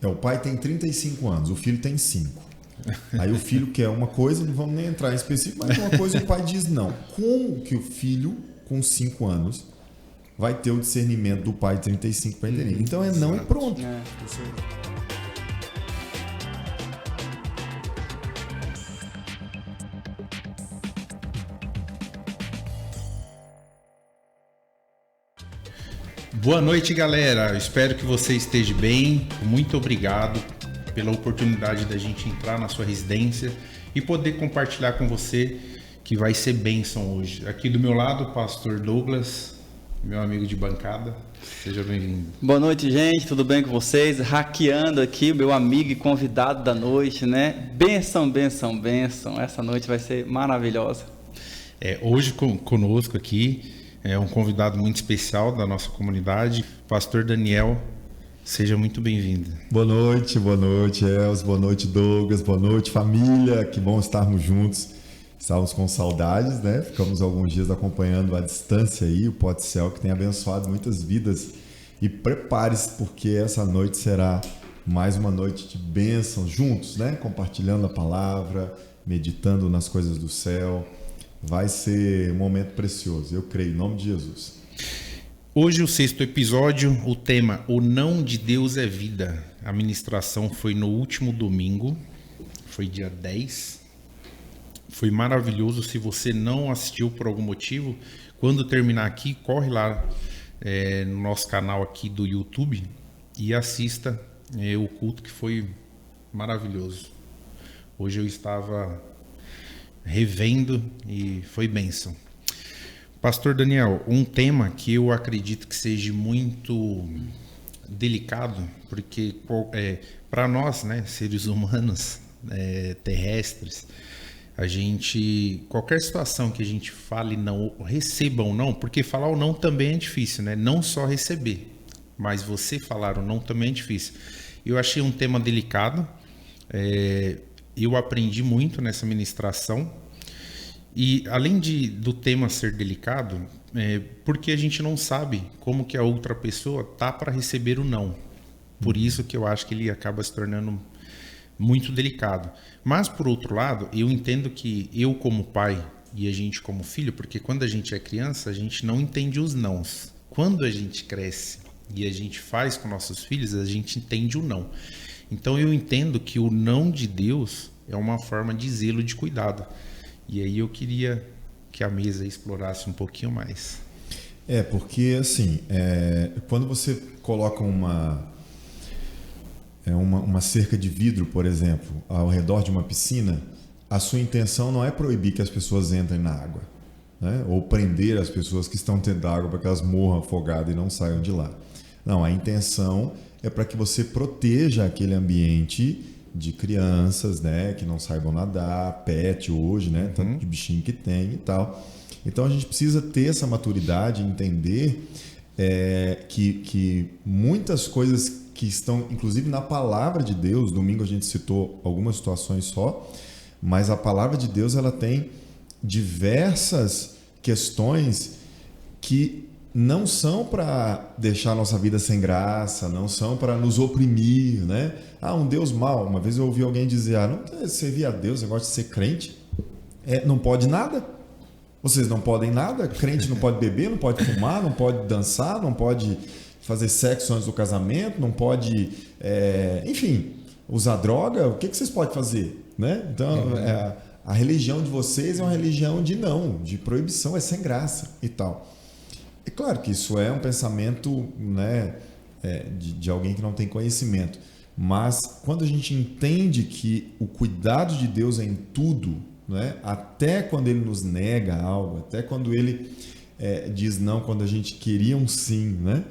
o pai tem 35 anos, o filho tem 5. Aí o filho quer uma coisa, não vamos nem entrar em específico, mas uma coisa o pai diz não. Como que o filho com 5 anos vai ter o discernimento do pai de 35 para entender? Então é não e pronto. Boa noite, galera. Eu espero que você esteja bem. Muito obrigado pela oportunidade da gente entrar na sua residência e poder compartilhar com você, que vai ser bênção hoje. Aqui do meu lado, o pastor Douglas, meu amigo de bancada. Seja bem-vindo. Boa noite, gente. Tudo bem com vocês? Hackeando aqui o meu amigo e convidado da noite, né? Benção, benção, benção. Essa noite vai ser maravilhosa. Hoje conosco aqui é um convidado muito especial da nossa comunidade, pastor Daniel. Seja muito bem-vindo. Boa noite, Elcio. Boa noite, Douglas. Boa noite, família. Que bom estarmos juntos. Estávamos com saudades, né? Ficamos alguns dias acompanhando à distância aí o Podcel, que tem abençoado muitas vidas. E prepare-se, porque essa noite será mais uma noite de bênção juntos, né? Compartilhando a palavra, meditando nas coisas do céu. Vai ser um momento precioso, eu creio, em nome de Jesus. Hoje, o 6º episódio, o tema O Não de Deus é Vida. A ministração foi no último domingo, foi dia 10. Foi maravilhoso. Se você não assistiu por algum motivo, quando terminar aqui, corre lá no nosso canal aqui do YouTube e assista o culto, que foi maravilhoso. Hoje eu estava revendo e foi bênção. Pastor Daniel, um tema que eu acredito que seja muito delicado, porque para nós, né, seres humanos terrestres, qualquer situação que a gente fale não, receba ou não, porque falar o não também é difícil, né? Não só receber, mas você falar o não também é difícil. Eu achei um tema delicado, eu aprendi muito nessa ministração. E além do tema ser delicado, porque a gente não sabe como que a outra pessoa tá para receber o não. Por isso que eu acho que ele acaba se tornando muito delicado. Mas, por outro lado, eu entendo que eu como pai e a gente como filho, porque quando a gente é criança, a gente não entende os nãos. Quando a gente cresce e a gente faz com nossos filhos, a gente entende o não. Então eu entendo que o não de Deus é uma forma de zelo, de cuidado. E aí eu queria que a mesa explorasse um pouquinho mais. Porque assim, quando você coloca uma cerca de vidro, por exemplo, ao redor de uma piscina, a sua intenção não é proibir que as pessoas entrem na água, né? Ou prender as pessoas que estão dentro da água para que elas morram afogadas e não saiam de lá. Não, a intenção é para que você proteja aquele ambiente de crianças, né, que não saibam nadar, pet hoje, né, tanto de bichinho que tem e tal. Então a gente precisa ter essa maturidade, entender que muitas coisas que estão, inclusive na palavra de Deus, domingo a gente citou algumas situações só, mas a palavra de Deus ela tem diversas questões que não são para deixar a nossa vida sem graça, não são para nos oprimir, né? Um Deus mau. Uma vez eu ouvi alguém dizer, não servir a Deus, negócio de ser crente, não pode nada. Vocês não podem nada, crente não pode beber, não pode fumar, não pode dançar, não pode fazer sexo antes do casamento, não pode, enfim, usar droga, o que vocês podem fazer? Né? Então, a religião de vocês é uma religião de não, de proibição, é sem graça e tal. É claro que isso é um pensamento, né, de alguém que não tem conhecimento, mas quando a gente entende que o cuidado de Deus é em tudo, né, até quando Ele nos nega algo, até quando Ele diz não, quando a gente queria um sim, né,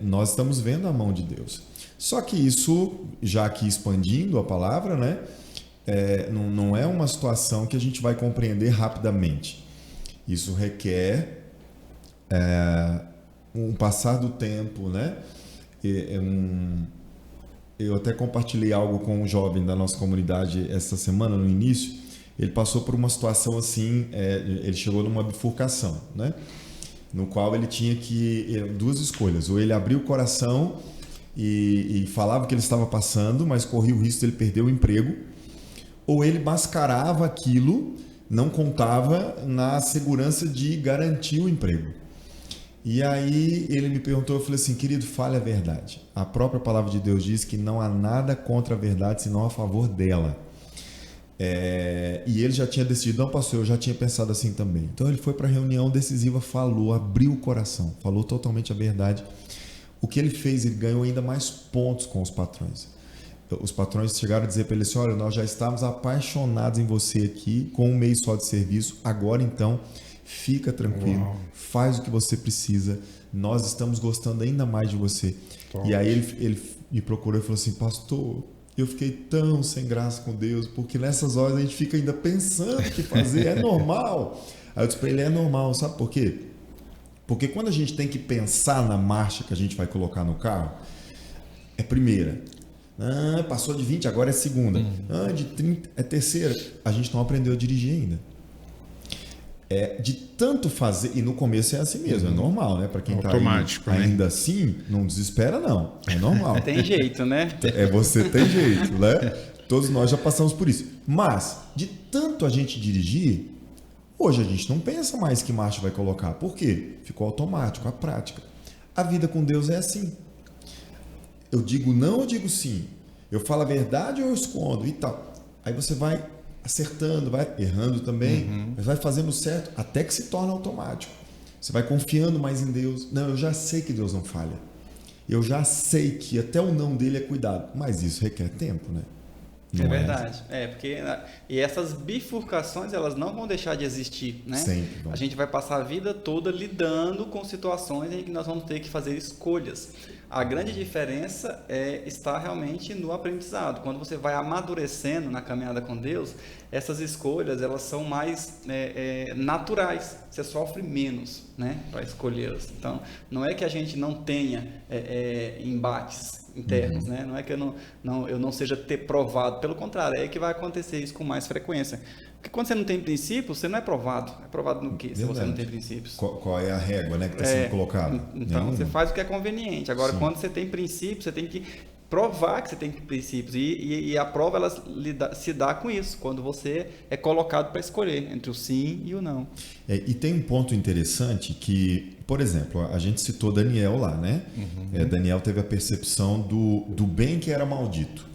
nós estamos vendo a mão de Deus. Só que isso, já aqui expandindo a palavra, né, não é uma situação que a gente vai compreender rapidamente. Isso requer um passar do tempo, né? Eu até compartilhei algo com um jovem da nossa comunidade essa semana, no início. Ele passou por uma situação assim, ele chegou numa bifurcação, né? No qual ele tinha duas escolhas: ou ele abrir o coração e falava que ele estava passando, mas corria o risco de ele perder o emprego, ou ele mascarava aquilo, não contava na segurança de garantir o emprego. E aí ele me perguntou, eu falei assim, querido, fale a verdade. A própria palavra de Deus diz que não há nada contra a verdade, senão a favor dela. E ele já tinha decidido, não, pastor, eu já tinha pensado assim também. Então ele foi para a reunião decisiva, falou, abriu o coração, falou totalmente a verdade. O que ele fez, ele ganhou ainda mais pontos com os patrões. Os patrões chegaram a dizer para ele assim, olha, nós já estávamos apaixonados em você aqui, com um mês só de serviço, agora então, fica tranquilo, faz o que você precisa, nós estamos gostando ainda mais de você. E aí ele me procurou e falou assim, pastor, eu fiquei tão sem graça com Deus, porque nessas horas a gente fica ainda pensando o que fazer, é normal. Aí eu disse para ele, é normal, sabe por quê? Porque quando a gente tem que pensar na marcha que a gente vai colocar no carro, é primeira. Passou de 20, agora é segunda. De 30, é terceira. A gente não aprendeu a dirigir ainda. De tanto fazer, e no começo é assim mesmo, é normal, né? Para quem está ainda assim, não desespera não, é normal. Tem jeito, né? Você tem jeito, né? Todos nós já passamos por isso. Mas, de tanto a gente dirigir, hoje a gente não pensa mais que marcha vai colocar. Por quê? Ficou automático, a prática. A vida com Deus é assim. Eu digo não, eu digo sim. Eu falo a verdade ou eu escondo e tal. Aí você vai acertando, vai errando também, mas vai fazendo certo até que se torna automático. Você vai confiando mais em Deus. Não, eu já sei que Deus não falha. Eu já sei que até o não dele é cuidado. Mas isso requer tempo, né? Não é verdade. Porque e essas bifurcações, elas não vão deixar de existir, né? Sempre. A gente vai passar a vida toda lidando com situações em que nós vamos ter que fazer escolhas. A grande diferença está realmente no aprendizado. Quando você vai amadurecendo na caminhada com Deus, essas escolhas elas são mais naturais. Você sofre menos, né, para escolhê-las. Então, não é que a gente não tenha embates internos, né? Não é que eu não seja ter provado. Pelo contrário, é que vai acontecer isso com mais frequência. Porque quando você não tem princípios, você não é provado. É provado no quê? Verdade. Se você não tem princípios. Qual é a régua, né, que está sendo colocada? Então, você faz o que é conveniente. Agora, quando você tem princípios, você tem que provar que você tem princípios. E a prova ela se dá com isso, quando você é colocado para escolher entre o sim e o não. E tem um ponto interessante que, por exemplo, a gente citou Daniel lá, né? Daniel teve a percepção do bem que era maldito.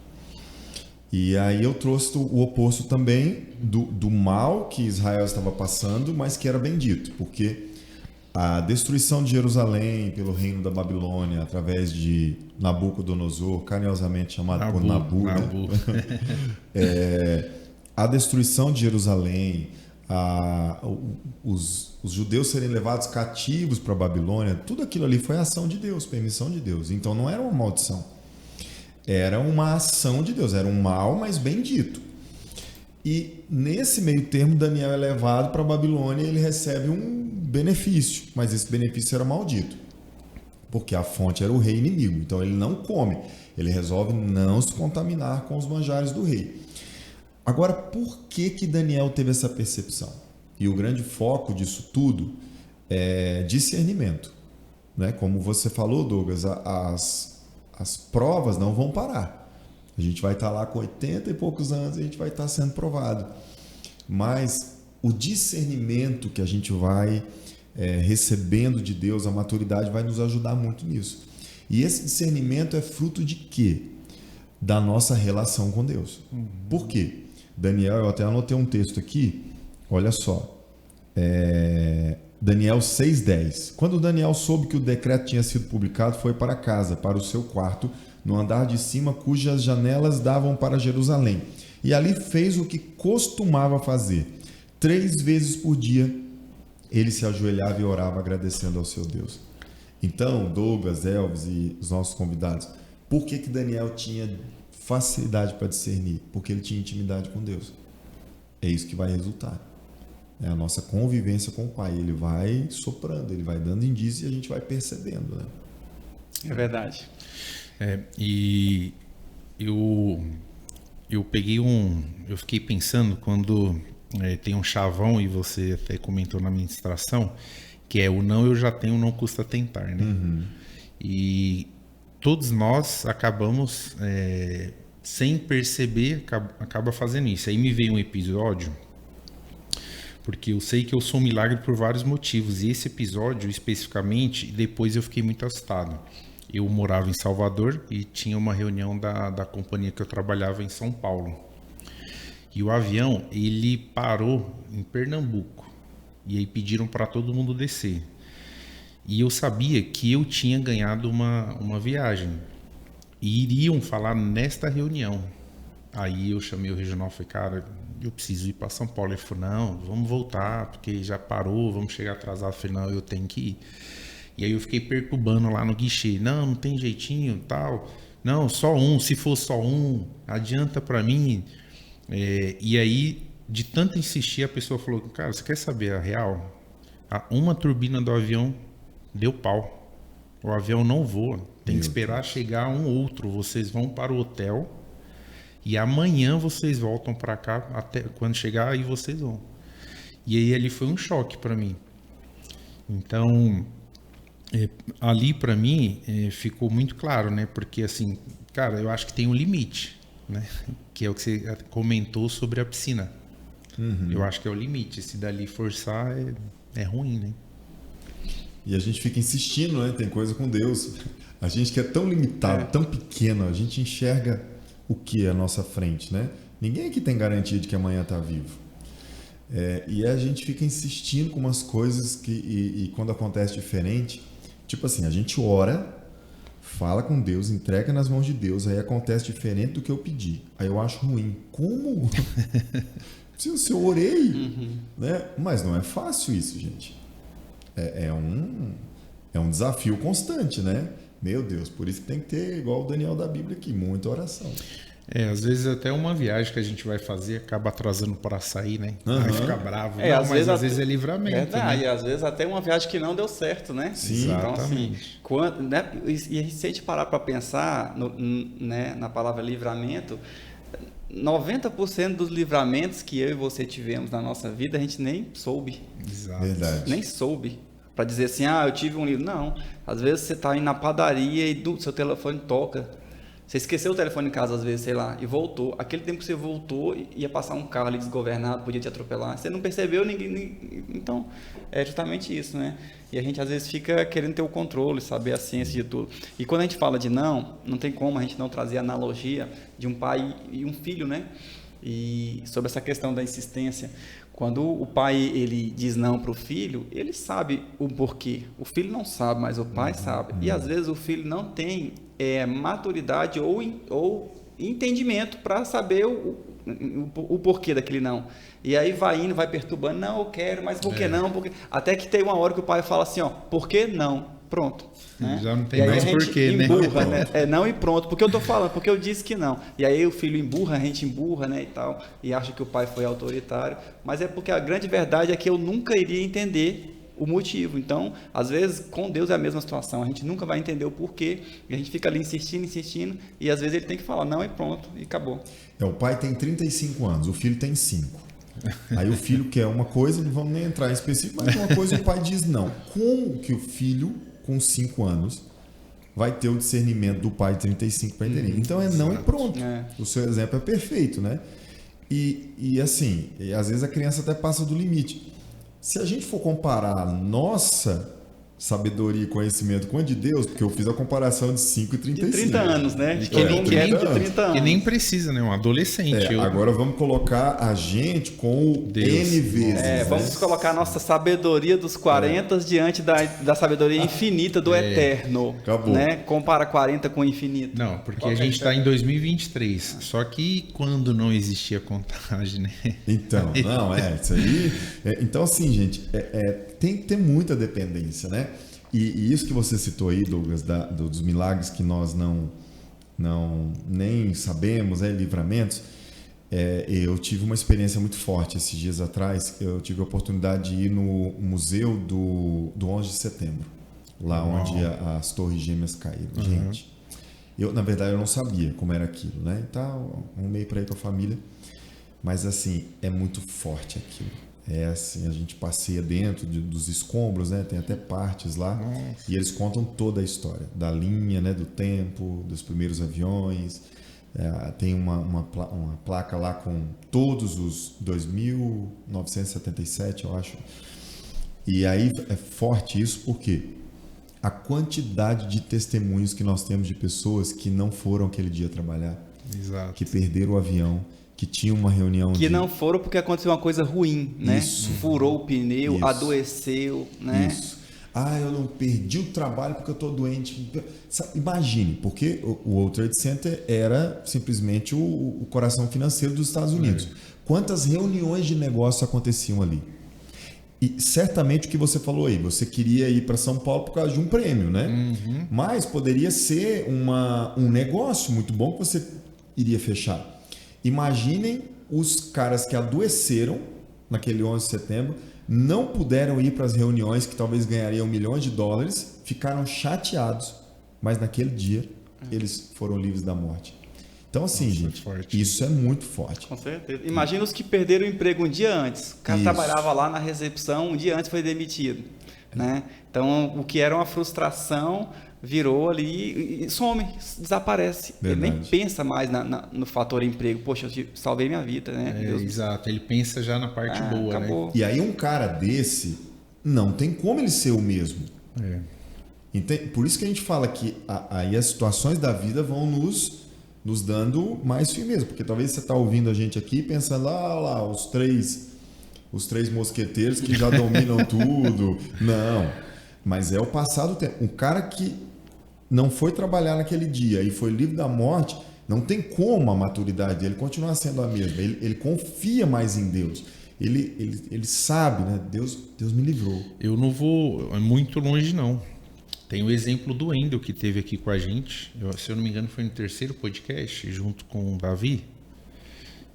E aí eu trouxe o oposto também do mal que Israel estava passando, mas que era bendito, porque a destruição de Jerusalém pelo reino da Babilônia, através de Nabucodonosor, carinhosamente chamado por Nabu. Né? A destruição de Jerusalém, os judeus serem levados cativos para a Babilônia, tudo aquilo ali foi ação de Deus, permissão de Deus. Então não era uma maldição. Era uma ação de Deus, era um mal, mas bendito. E nesse meio termo, Daniel é levado para a Babilônia e ele recebe um benefício, mas esse benefício era maldito, porque a fonte era o rei inimigo. Então ele não come, ele resolve não se contaminar com os manjares do rei. Agora, por que Daniel teve essa percepção? E o grande foco disso tudo é discernimento. Né? Como você falou, Douglas, as provas não vão parar. A gente vai estar lá com 80 e poucos anos e a gente vai estar sendo provado. Mas o discernimento que a gente vai recebendo de Deus, a maturidade, vai nos ajudar muito nisso. E esse discernimento é fruto de quê? Da nossa relação com Deus. Por quê? Daniel, eu até anotei um texto aqui, olha só. Daniel 6,10. Quando Daniel soube que o decreto tinha sido publicado, foi para casa, para o seu quarto, no andar de cima, cujas janelas davam para Jerusalém. E ali fez o que costumava fazer. 3 vezes por dia, ele se ajoelhava e orava, agradecendo ao seu Deus. Então, Douglas, Elvis e os nossos convidados, por que Daniel tinha facilidade para discernir? Porque ele tinha intimidade com Deus. É isso que vai resultar. É a nossa convivência com o Pai. Ele vai soprando, ele vai dando indícios e a gente vai percebendo. Né? É verdade. E eu peguei eu fiquei pensando quando tem um chavão, e você até comentou na ministração, que é o não eu já tenho, não custa tentar, né? E todos nós acabamos, sem perceber, acaba fazendo isso. Aí me veio um episódio, porque eu sei que eu sou um milagre por vários motivos, e esse episódio especificamente, depois eu fiquei muito assustado. Eu morava em Salvador e tinha uma reunião da companhia que eu trabalhava em São Paulo. E o avião, ele parou em Pernambuco. E aí pediram para todo mundo descer. E eu sabia que eu tinha ganhado uma viagem. E iriam falar nesta reunião. Aí eu chamei o regional e falei, cara, eu preciso ir para São Paulo. Ele falou, não, vamos voltar, porque já parou, vamos chegar atrasado. Eu falei, não, eu tenho que ir. E aí eu fiquei perturbando lá no guichê. Não tem jeitinho, tal. Não, só um. Se for só um, adianta para mim. E aí, de tanto insistir, a pessoa falou, cara, você quer saber a real? Uma turbina do avião deu pau. O avião não voa. Tem que esperar chegar um outro. Vocês vão para o hotel e amanhã vocês voltam para cá. Até quando chegar, aí vocês vão. E aí ali foi um choque para mim. Então... ali para mim ficou muito claro, né? Porque assim, cara, eu acho que tem um limite, né? Que é o que você comentou sobre a piscina. Eu acho que é o limite. Se dali forçar é ruim, né? E a gente fica insistindo, né? Tem coisa com Deus. A gente que é tão limitado, tão pequeno, a gente enxerga o que é à nossa frente, né? Ninguém aqui tem garantia de que amanhã está vivo. E a gente fica insistindo com umas coisas e quando acontece diferente, tipo assim, a gente ora, fala com Deus, entrega nas mãos de Deus, aí acontece diferente do que eu pedi. Aí eu acho ruim. Como? Se eu orei, né? Mas não é fácil isso, gente. É um desafio constante, né? Meu Deus, por isso que tem que ter, igual o Daniel da Bíblia aqui, muita oração. Às vezes até uma viagem que a gente vai fazer acaba atrasando para sair, né? Aí fica bravo. Mas às vezes é livramento. Verdade, né? E às vezes até uma viagem que não deu certo, né? Sim, então, assim, exatamente. né? E se a gente parar para pensar né, na palavra livramento, 90% dos livramentos que eu e você tivemos na nossa vida, a gente nem soube. Exato. Verdade. Nem soube. Para dizer assim, eu tive um livro. Não. Às vezes você está indo na padaria e seu telefone toca. Você esqueceu o telefone em casa, às vezes, sei lá, e voltou. Aquele tempo que você voltou, ia passar um carro ali desgovernado, podia te atropelar. Você não percebeu, ninguém... Então, é justamente isso, né? E a gente, às vezes, fica querendo ter o controle, saber a ciência de tudo. E quando a gente fala de não tem como a gente não trazer a analogia de um pai e um filho, né? E sobre essa questão da insistência. Quando o pai ele diz não para o filho, ele sabe o porquê. O filho não sabe, mas o pai sabe. E às vezes o filho não tem maturidade ou entendimento para saber o porquê daquele não. E aí vai indo, vai perturbando, não, eu quero, mas por que não? Porque... Até que tem uma hora que o pai fala assim, por que não? Pronto. Né? Já não tem mais porquê, né? Emburra, né? Não e pronto. Porque eu tô falando, porque eu disse que não. E aí o filho emburra, a gente emburra, né, e tal, e acha que o pai foi autoritário. Mas é porque a grande verdade é que eu nunca iria entender o motivo. Então, às vezes, com Deus é a mesma situação. A gente nunca vai entender o porquê. E a gente fica ali insistindo. E às vezes ele tem que falar, não e pronto, e acabou. O pai tem 35 anos, o filho tem 5. Aí o filho quer uma coisa, não vamos nem entrar em específico, mas uma coisa o pai diz não. Como que o filho, com 5 anos, vai ter o discernimento do pai de 35 para entender? Então não e pronto. O seu exemplo é perfeito, né? E assim, às vezes a criança até passa do limite. Se a gente for comparar a nossa sabedoria e conhecimento com a de Deus, porque eu fiz a comparação de 5 e 35. De 30 anos, né? De que nem de 30 anos. Que nem precisa, né? Um adolescente. Agora vamos colocar a gente com o Deus. N vezes. Vamos colocar a nossa sabedoria dos 40 diante da sabedoria infinita do Eterno. Acabou. Né? Compara 40 com o infinito. Não, porque a gente está em 2023. Só que quando não existia contagem, né? Então, isso aí... então, assim, gente, tem que ter muita dependência, né? E isso que você citou aí, Douglas, dos milagres que nós nem sabemos, livramentos, eu tive uma experiência muito forte esses dias atrás. Eu tive a oportunidade de ir no museu do 11 de setembro, lá onde as torres gêmeas caíram. Gente, na verdade, eu não sabia como era aquilo, né? Então, arrumei para ir com a família, mas assim, é muito forte aquilo. É assim, a gente passeia dentro dos escombros, né? Tem até partes lá. Nossa. E eles contam toda a história da linha, né? Do tempo, dos primeiros aviões. Tem uma placa lá com todos os 2.977, eu acho. E aí é forte isso porque a quantidade de testemunhos que nós temos de pessoas que não foram aquele dia trabalhar, Exato. que perderam o avião, que tinham uma reunião Que não foram porque aconteceu uma coisa ruim, né? Isso. Furou o pneu, Isso. adoeceu, né? Isso. Eu não perdi o trabalho porque eu estou doente. Imagine, porque o World Trade Center era simplesmente o coração financeiro dos Estados Unidos. Quantas reuniões de negócio aconteciam ali? E certamente o que você falou aí, você queria ir para São Paulo por causa de um prêmio, né? Uhum. Mas poderia ser um negócio muito bom que você iria fechar. Imaginem os caras que adoeceram naquele 11 de setembro, não puderam ir para as reuniões que talvez ganhariam milhões de dólares, ficaram chateados, mas naquele dia eles foram livres da morte. Então assim, gente, forte. isso é muito forte. Com certeza. Imagina os que perderam o emprego um dia antes. O cara Isso. trabalhava lá na recepção, um dia antes foi demitido, né? Então, o que era uma frustração virou ali e some, desaparece. Verdade. Ele nem pensa mais no fator emprego. Poxa, eu salvei minha vida, né? Deus... Exato, ele pensa já na parte boa, acabou. E aí um cara desse, não tem como ele ser o mesmo. né? Por isso que a gente fala que aí as situações da vida vão nos dando mais firmeza, porque talvez você está ouvindo a gente aqui pensando, lá, os três mosqueteiros que já dominam tudo. Não, mas é o passado do tempo. Um cara que não foi trabalhar naquele dia e foi livre da morte, não tem como a maturidade dele continuar sendo a mesma. Ele confia mais em Deus. Ele sabe, né? Deus me livrou. Eu não vou muito longe, não. Tem o exemplo do Wendel, que esteve aqui com a gente. Se eu não me engano, foi no 3º podcast, junto com o Davi.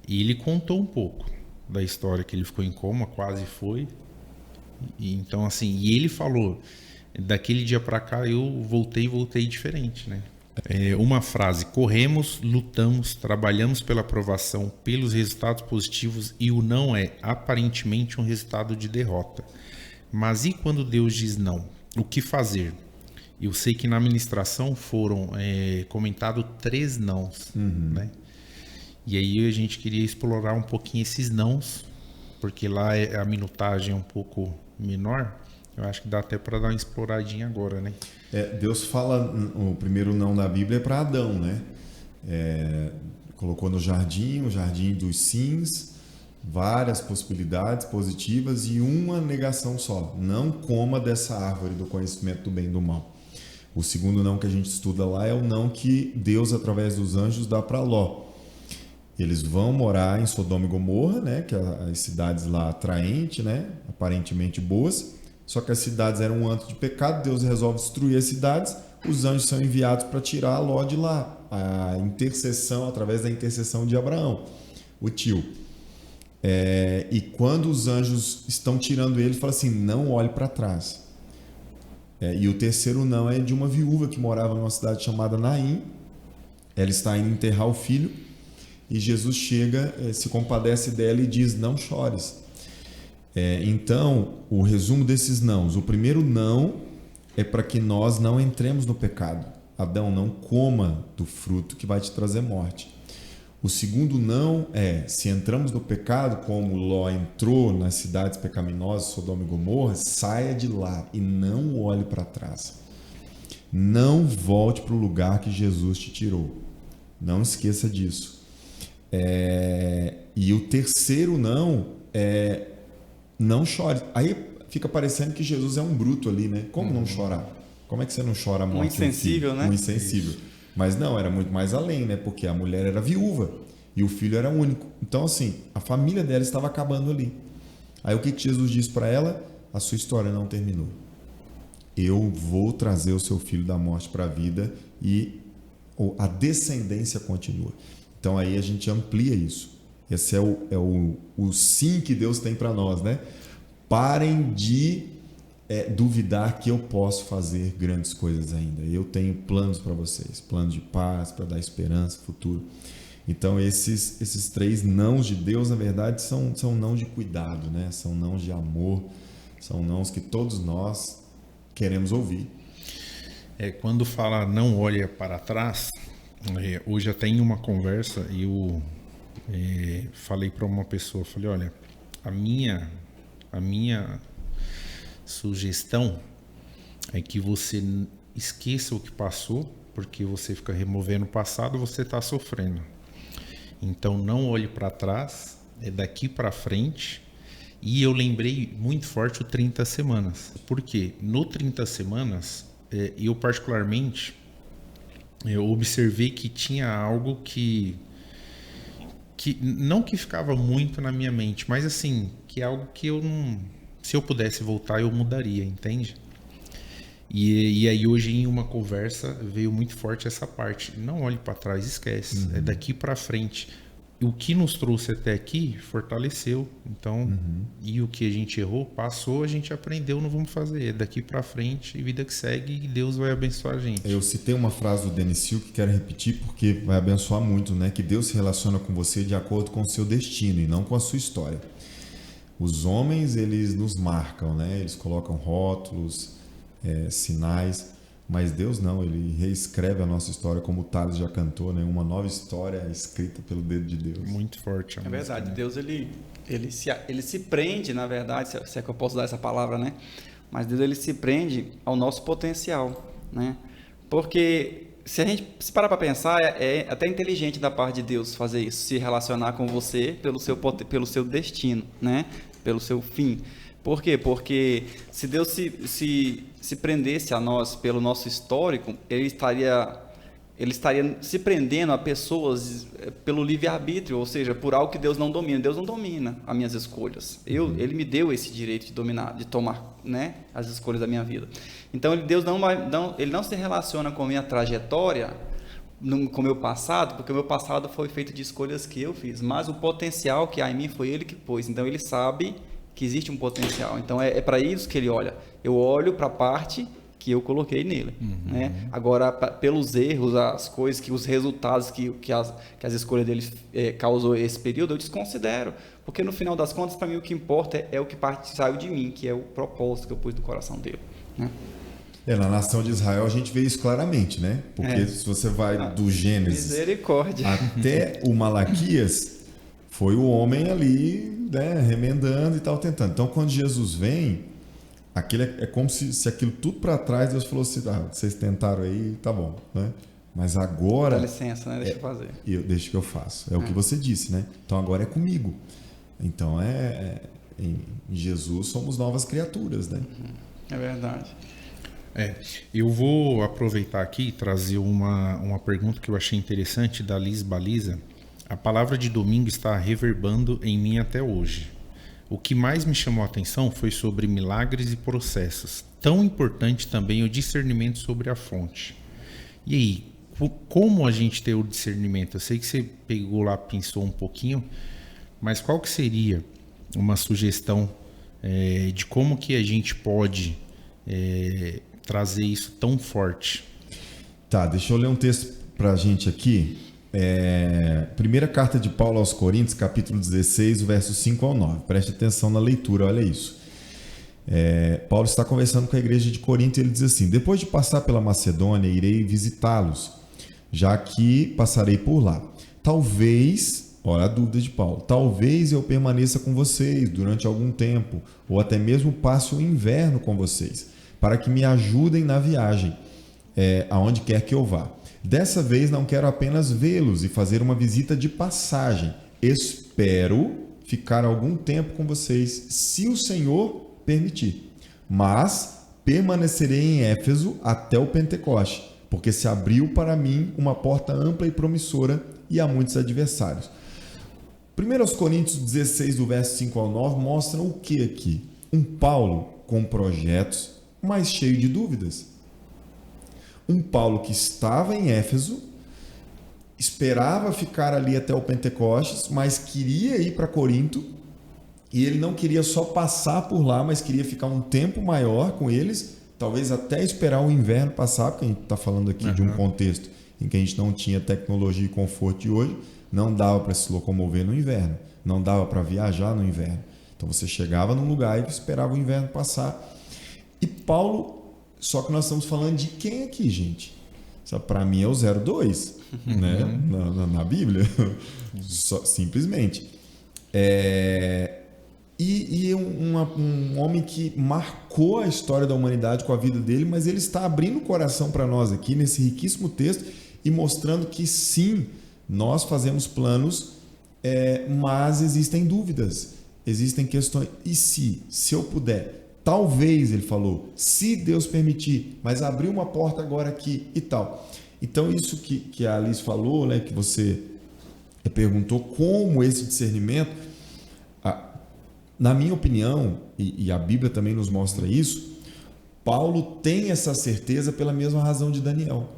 E ele contou um pouco da história que ele ficou em coma, quase foi. Então, assim, e ele falou, daquele dia para cá eu voltei diferente, né? Uma frase: corremos, lutamos, trabalhamos pela aprovação, pelos resultados positivos, e o não é aparentemente um resultado de derrota. Mas e quando Deus diz não? O que fazer? Eu sei que na ministração foram comentados 3 nãos, né? E aí a gente queria explorar um pouquinho esses nãos, porque lá a minutagem é um pouco menor. Eu acho que dá até para dar uma exploradinha agora, né? Deus fala, o primeiro não da Bíblia é para Adão, né? Colocou no jardim, o jardim dos sims, várias possibilidades positivas e uma negação só: não coma dessa árvore do conhecimento do bem e do mal. O segundo não que a gente estuda lá é o não que Deus, através dos anjos, dá para Ló. Eles vão morar em Sodoma e Gomorra, né? Que as cidades lá atraentes, né? Aparentemente boas. Só que as cidades eram um antro de pecado. Deus resolve destruir as cidades. Os anjos são enviados para tirar Ló de lá. A intercessão, através da intercessão de Abraão, o tio. E quando os anjos estão tirando ele, fala assim: não olhe para trás. E o terceiro não é de uma viúva que morava numa cidade chamada Naim. Ela está indo enterrar o filho. E Jesus chega, se compadece dela e diz: não chores. Então, o resumo desses nãos: o primeiro não é para que nós não entremos no pecado. Adão, não coma do fruto que vai te trazer morte. O segundo não é: se entramos no pecado, como Ló entrou nas cidades pecaminosas, Sodoma e Gomorra, saia de lá e não olhe para trás. Não volte para o lugar que Jesus te tirou. Não esqueça disso. E o terceiro não é: não chore. Aí fica parecendo que Jesus é um bruto ali, né? Como não chorar? Como é que você não chora a morte? Um insensível, né? Um insensível. Mas não, era muito mais além, né? Porque a mulher era viúva e o filho era único. Então, assim, a família dela estava acabando ali. Aí o que Jesus diz para ela? A sua história não terminou. Eu vou trazer o seu filho da morte para a vida e a descendência continua. Então aí a gente amplia isso. Esse é o sim que Deus tem para nós, né? Parem de duvidar que eu posso fazer grandes coisas ainda. Eu tenho planos para vocês, planos de paz, para dar esperança, futuro. Então, esses 3 nãos de Deus, na verdade, são nãos de cuidado, né? São nãos de amor, são nãos que todos nós queremos ouvir. Quando fala não olha para trás, hoje até em uma conversa eu falei para uma pessoa, falei, olha, a minha sugestão é que você esqueça o que passou, porque você fica removendo o passado, você está sofrendo. Então não olhe para trás, é daqui para frente. E eu lembrei muito forte o 30 semanas. Por quê? No 30 semanas, eu particularmente, eu observei que tinha algo que não que ficava muito na minha mente, mas assim, que é algo que eu não... Se eu pudesse voltar, eu mudaria, entende? E aí hoje em uma conversa veio muito forte essa parte. Não olhe para trás, esquece. É daqui para frente. O que nos trouxe até aqui fortaleceu. Então, e o que a gente errou, passou, a gente aprendeu, não vamos fazer. É daqui para frente e vida que segue e Deus vai abençoar a gente. Eu citei uma frase do Denis Silk que quero repetir porque vai abençoar muito, né? Que Deus se relaciona com você de acordo com o seu destino e não com a sua história. Os homens, eles nos marcam, né? Eles colocam rótulos, sinais, mas Deus não, ele reescreve a nossa história, como o Thales já cantou, né? Uma nova história escrita pelo dedo de Deus. Muito forte. É verdade, né? Deus ele se prende, na verdade, se é que eu posso dar essa palavra, né? Mas Deus ele se prende ao nosso potencial, né? Porque se parar para pensar, é até inteligente da parte de Deus fazer isso, se relacionar com você pelo seu destino, né? Pelo seu fim. Por quê? Porque se Deus se prendesse a nós pelo nosso histórico, ele estaria se prendendo a pessoas pelo livre-arbítrio, ou seja, por algo que Deus não domina. Deus não domina as minhas escolhas. Ele me deu esse direito de dominar, de tomar, né, as escolhas da minha vida. Então, Deus ele não se relaciona com a minha trajetória, com o meu passado, porque o meu passado foi feito de escolhas que eu fiz, mas o potencial que há em mim foi Ele que pôs. Então, Ele sabe que existe um potencial. Então, é para isso que Ele olha. Eu olho para a parte que eu coloquei nele, né? Agora, pelos erros, as coisas, os resultados que as escolhas dele causou esse período, eu desconsidero, porque no final das contas, para mim, o que importa é o que saiu de mim, que é o propósito que eu pus no coração dele, né? Na nação de Israel a gente vê isso claramente, né? Porque se você vai do Gênesis até o Malaquias, foi o homem ali, né, remendando e tal, tentando. Então, quando Jesus vem, aquilo é como se aquilo tudo para trás, Deus falou assim, vocês tentaram aí, tá bom, né? Mas agora... Dá licença, né? Deixa eu fazer. Deixa que eu faço. É o que você disse, né? Então agora é comigo. Então em Jesus somos novas criaturas, né? É verdade. Eu vou aproveitar aqui e trazer uma pergunta que eu achei interessante da Liz Baliza. A palavra de domingo está reverbando em mim até hoje. O que mais me chamou a atenção foi sobre milagres e processos. Tão importante também o discernimento sobre a fonte. E aí, como a gente tem o discernimento? Eu sei que você pegou lá, pensou um pouquinho, mas qual que seria uma sugestão de como que a gente pode trazer isso tão forte? Tá, deixa eu ler um texto pra gente aqui. Primeira carta de Paulo aos Coríntios, capítulo 16, versos 5 ao 9. Preste atenção na leitura, olha isso. Paulo está conversando com a igreja de Corinto e ele diz assim: depois de passar pela Macedônia, irei visitá-los, já que passarei por lá. Talvez, olha a dúvida de Paulo, talvez eu permaneça com vocês durante algum tempo, ou até mesmo passe o inverno com vocês, para que me ajudem na viagem, aonde quer que eu vá. Dessa vez não quero apenas vê-los e fazer uma visita de passagem. Espero ficar algum tempo com vocês, se o Senhor permitir. Mas permanecerei em Éfeso até o Pentecoste, porque se abriu para mim uma porta ampla e promissora e há muitos adversários. 1 Coríntios 16, do verso 5 ao 9, mostra o que aqui? Um Paulo com projetos, mas cheio de dúvidas. Um Paulo que estava em Éfeso, esperava ficar ali até o Pentecostes, mas queria ir para Corinto, e ele não queria só passar por lá, mas queria ficar um tempo maior com eles, talvez até esperar o inverno passar, porque a gente está falando aqui de um contexto em que a gente não tinha tecnologia e conforto de hoje, não dava para se locomover no inverno, não dava para viajar no inverno. Então você chegava num lugar e esperava o inverno passar. E Paulo, só que nós estamos falando de quem aqui, gente? Para mim é o 02, né? na Bíblia, simplesmente. Um homem que marcou a história da humanidade com a vida dele, mas ele está abrindo o coração para nós aqui nesse riquíssimo texto e mostrando que sim, nós fazemos planos, mas existem dúvidas, existem questões. E se eu puder? Talvez, ele falou, se Deus permitir, mas abrir uma porta agora aqui e tal. Então, isso que a Alice falou, né, que você perguntou, como esse discernimento, na minha opinião, e a Bíblia também nos mostra isso, Paulo tem essa certeza pela mesma razão de Daniel.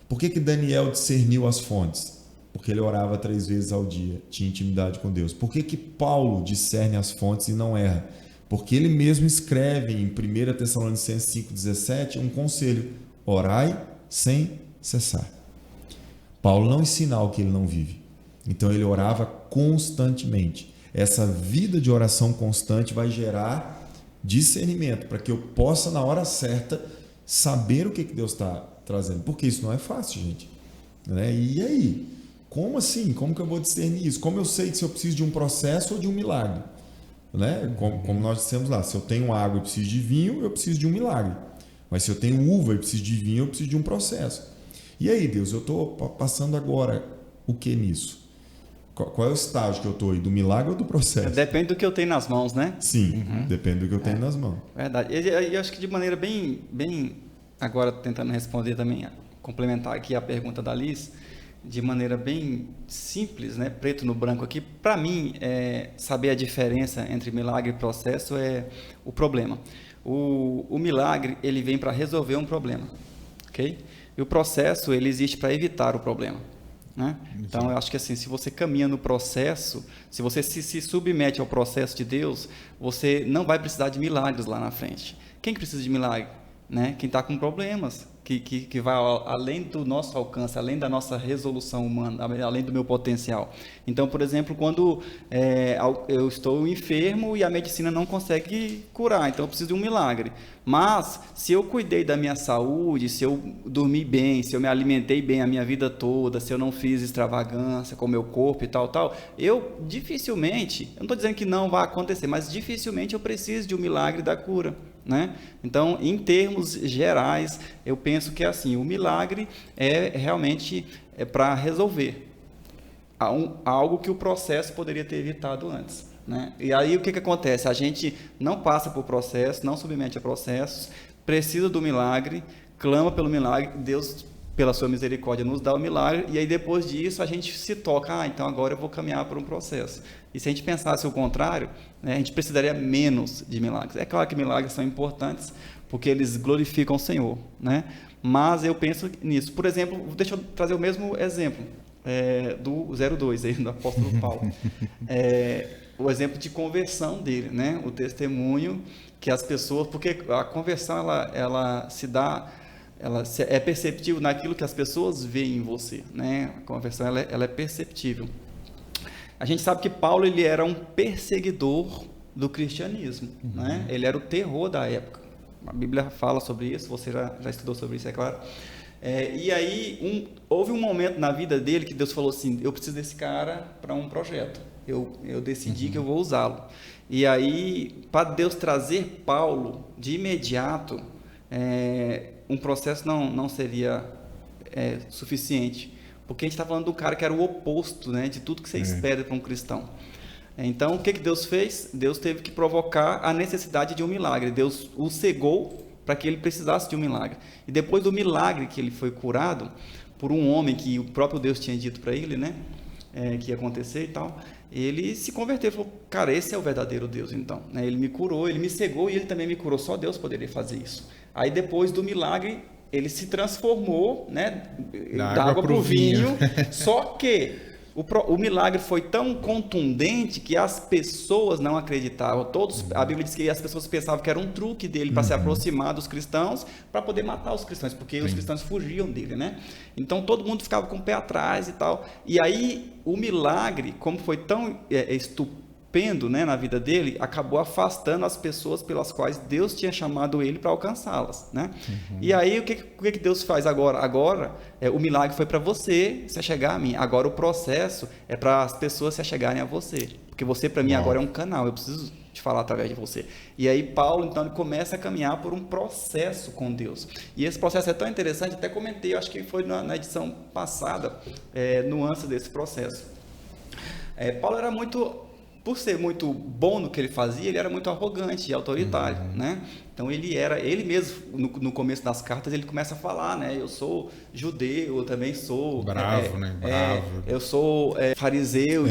Por que Daniel discerniu as fontes? Porque ele orava 3 vezes ao dia, tinha intimidade com Deus. Por que Paulo discerne as fontes e não erra? Porque ele mesmo escreve em 1 Tessalonicenses 5,17 um conselho: orai sem cessar. Paulo não ensina algo que ele não vive. Então ele orava constantemente. Essa vida de oração constante vai gerar discernimento para que eu possa, na hora certa, saber o que Deus está trazendo. Porque isso não é fácil, gente. Né? E aí? Como assim? Como que eu vou discernir isso? Como eu sei se eu preciso de um processo ou de um milagre? Né? Como nós dissemos lá, se eu tenho água e preciso de vinho, eu preciso de um milagre. Mas se eu tenho uva e preciso de vinho, eu preciso de um processo. E aí, Deus, eu estou passando agora o que nisso? Qual é o estágio que eu estou aí? Do milagre ou do processo? Depende do que eu tenho nas mãos, né? Sim, depende do que eu tenho nas mãos. Verdade. E eu acho que de maneira bem, agora tentando responder também, complementar aqui a pergunta da Liz, de maneira bem simples, né? Preto no branco aqui, para mim, saber a diferença entre milagre e processo é o problema. O milagre, ele vem para resolver um problema, ok? E o processo, ele existe para evitar o problema. Né? Então eu acho que assim, se você caminha no processo, se você se submete ao processo de Deus, você não vai precisar de milagres lá na frente. Quem que precisa de milagre? Né? Quem está com problemas, que vai além do nosso alcance, além da nossa resolução humana, além do meu potencial. Então, por exemplo, quando eu estou enfermo e a medicina não consegue curar, então eu preciso de um milagre. Mas, se eu cuidei da minha saúde, se eu dormi bem, se eu me alimentei bem a minha vida toda, se eu não fiz extravagância com o meu corpo e tal, eu dificilmente, eu não estou dizendo que não vai acontecer, mas dificilmente eu preciso de um milagre da cura. Né? Então, em termos gerais, eu penso que assim, o milagre realmente para resolver algo que o processo poderia ter evitado antes. Né? E aí o que acontece? A gente não passa por processo, não submete a processos, precisa do milagre, clama pelo milagre, Deus, pela sua misericórdia, nos dá o milagre, e aí depois disso a gente se toca, então agora eu vou caminhar por um processo. E se a gente pensasse o contrário, né, a gente precisaria menos de milagres. É claro que milagres são importantes, porque eles glorificam o Senhor, né? Mas eu penso nisso. Por exemplo, deixa eu trazer o mesmo exemplo do 02, aí, do apóstolo Paulo. O exemplo de conversão dele, né? O testemunho que as pessoas... Porque a conversão, ela se dá... Ela é perceptível naquilo que as pessoas veem em você, né? A conversão ela é perceptível. A gente sabe que Paulo ele era um perseguidor do cristianismo, né? Ele era o terror da época. A Bíblia fala sobre isso, você já estudou sobre isso, é claro. E aí houve um momento na vida dele que Deus falou assim: eu preciso desse cara para um projeto. Eu decidi que eu vou usá-lo. E aí, para Deus trazer Paulo de imediato, um processo não seria suficiente, porque a gente está falando do cara que era o oposto, né, de tudo que você espera para um cristão. Então, o que Deus fez? Deus teve que provocar a necessidade de um milagre. Deus o cegou para que ele precisasse de um milagre. E depois do milagre que ele foi curado por um homem que o próprio Deus tinha dito para ele, né, que ia acontecer e tal, ele se converteu e falou: cara, esse é o verdadeiro Deus, então. Ele me curou, ele me cegou e ele também me curou. Só Deus poderia fazer isso. Aí, depois do milagre, ele se transformou, né, da água para o vinho. Só que o milagre foi tão contundente que as pessoas não acreditavam. A Bíblia diz que as pessoas pensavam que era um truque dele para se aproximar dos cristãos, para poder matar os cristãos, porque os cristãos fugiam dele, né? Então todo mundo ficava com o pé atrás e tal. E aí o milagre, como foi tão estupendo, né, na vida dele, acabou afastando as pessoas pelas quais Deus tinha chamado ele para alcançá-las, né? E aí o que Deus faz agora? Agora o milagre foi para você se achegar a mim. Agora o processo é para as pessoas se achegarem a você, porque você para mim agora é um canal. Eu preciso te falar através de você. E aí Paulo então ele começa a caminhar por um processo com Deus. E esse processo é tão interessante. Até comentei, acho que foi na edição passada, nuances desse processo. Paulo era por ser muito bom no que ele fazia, ele era muito arrogante e autoritário, né? Então ele mesmo, no começo das cartas, ele começa a falar, né? Eu sou judeu, eu também sou... Bravo, né? Bravo. Eu sou fariseu,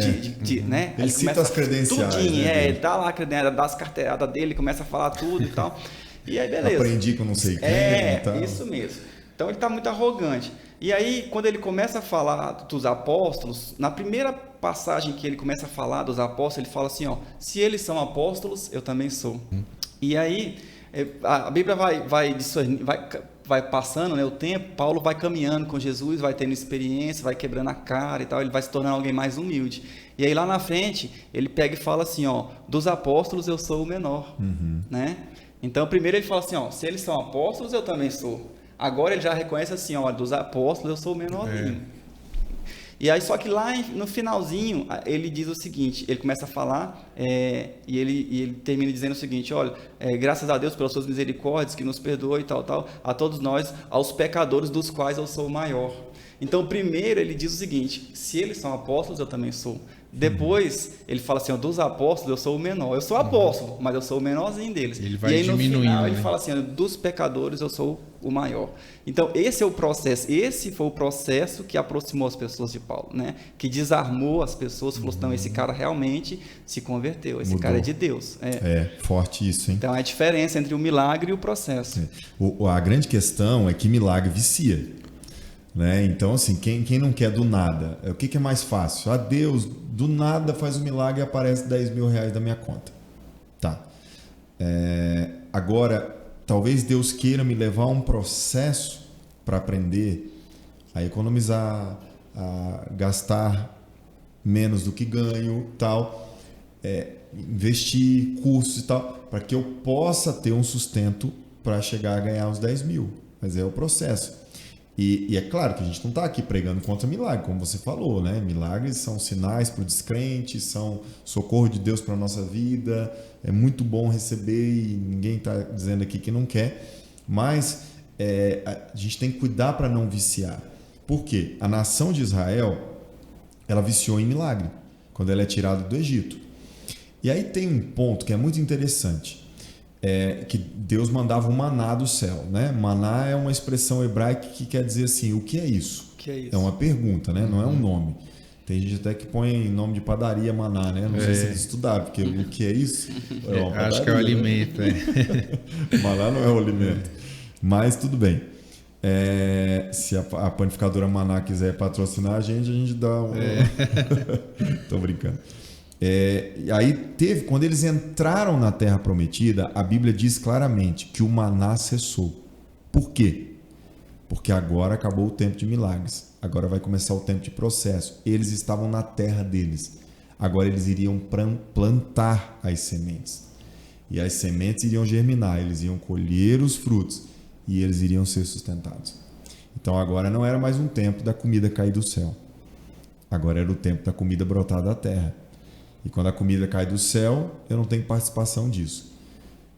né? Ele cita as credenciais. Tudinho, né, dá lá a credencial, dá as carteiradas dele, começa a falar tudo e tal. E aí, beleza. Aprendi com não sei quem e tal. Isso mesmo. Então ele está muito arrogante. E aí, quando ele começa a falar dos apóstolos, na primeira passagem que ele começa a falar dos apóstolos, ele fala assim, ó, se eles são apóstolos, eu também sou. E aí, a Bíblia vai passando, né, o tempo, Paulo vai caminhando com Jesus, vai tendo experiência, vai quebrando a cara e tal, ele vai se tornando alguém mais humilde. E aí lá na frente, ele pega e fala assim, ó, dos apóstolos eu sou o menor, né? Então, primeiro ele fala assim, ó, se eles são apóstolos, eu também sou. Agora ele já reconhece assim, ó, dos apóstolos eu sou o menorzinho. E aí, só que lá no finalzinho, ele diz o seguinte, ele começa a falar, e ele termina dizendo o seguinte, olha, graças a Deus pelas suas misericórdias, que nos perdoa e tal, a todos nós, aos pecadores dos quais eu sou o maior. Então, primeiro ele diz o seguinte, se eles são apóstolos, eu também sou. Depois, ele fala assim, ó, dos apóstolos, eu sou o menor. Eu sou apóstolo, mas eu sou o menorzinho deles. Ele vai e aí, diminuindo, no final, né? ele fala assim, ó, dos pecadores, eu sou o maior. Então, esse é o processo. Esse foi o processo que aproximou as pessoas de Paulo, né? Que desarmou as pessoas, falou assim, não, esse cara realmente se converteu. Esse cara é de Deus. Forte isso, hein? Então, é a diferença entre o milagre e o processo. A grande questão é que milagre vicia. Né? Então, assim, quem não quer do nada, o que é mais fácil? Deus do nada faz um milagre e aparece 10 mil reais da minha conta. Tá. Agora, talvez Deus queira me levar a um processo para aprender a economizar, a gastar menos do que ganho, tal, investir, cursos e tal, para que eu possa ter um sustento para chegar a ganhar os 10 mil. Mas é o processo. E é claro que a gente não está aqui pregando contra milagre, como você falou, né? Milagres são sinais para o descrente, são socorro de Deus para a nossa vida. É muito bom receber e ninguém está dizendo aqui que não quer. Mas a gente tem que cuidar para não viciar. Por quê? A nação de Israel, ela viciou em milagre, quando ela é tirada do Egito. E aí tem um ponto que é muito interessante. Que Deus mandava o maná do céu, né? Maná é uma expressão hebraica que quer dizer assim, o que é isso? O que é isso? É uma pergunta, né? Não é um nome. Tem gente até que põe nome de padaria maná, né? Não sei se eles estudaram, porque o que é isso? Acho que é o alimento. Maná não é o alimento. Mas tudo bem. Se a panificadora Maná quiser patrocinar a gente dá um... Tô brincando. E aí quando eles entraram na Terra Prometida, a Bíblia diz claramente que o maná cessou. Por quê? Porque agora acabou o tempo de milagres. Agora vai começar o tempo de processo. Eles estavam na terra deles. Agora eles iriam plantar as sementes. E as sementes iriam germinar, eles iam colher os frutos e eles iriam ser sustentados. Então agora não era mais um tempo da comida cair do céu. Agora era o tempo da comida brotar da terra. E quando a comida cai do céu, eu não tenho participação disso.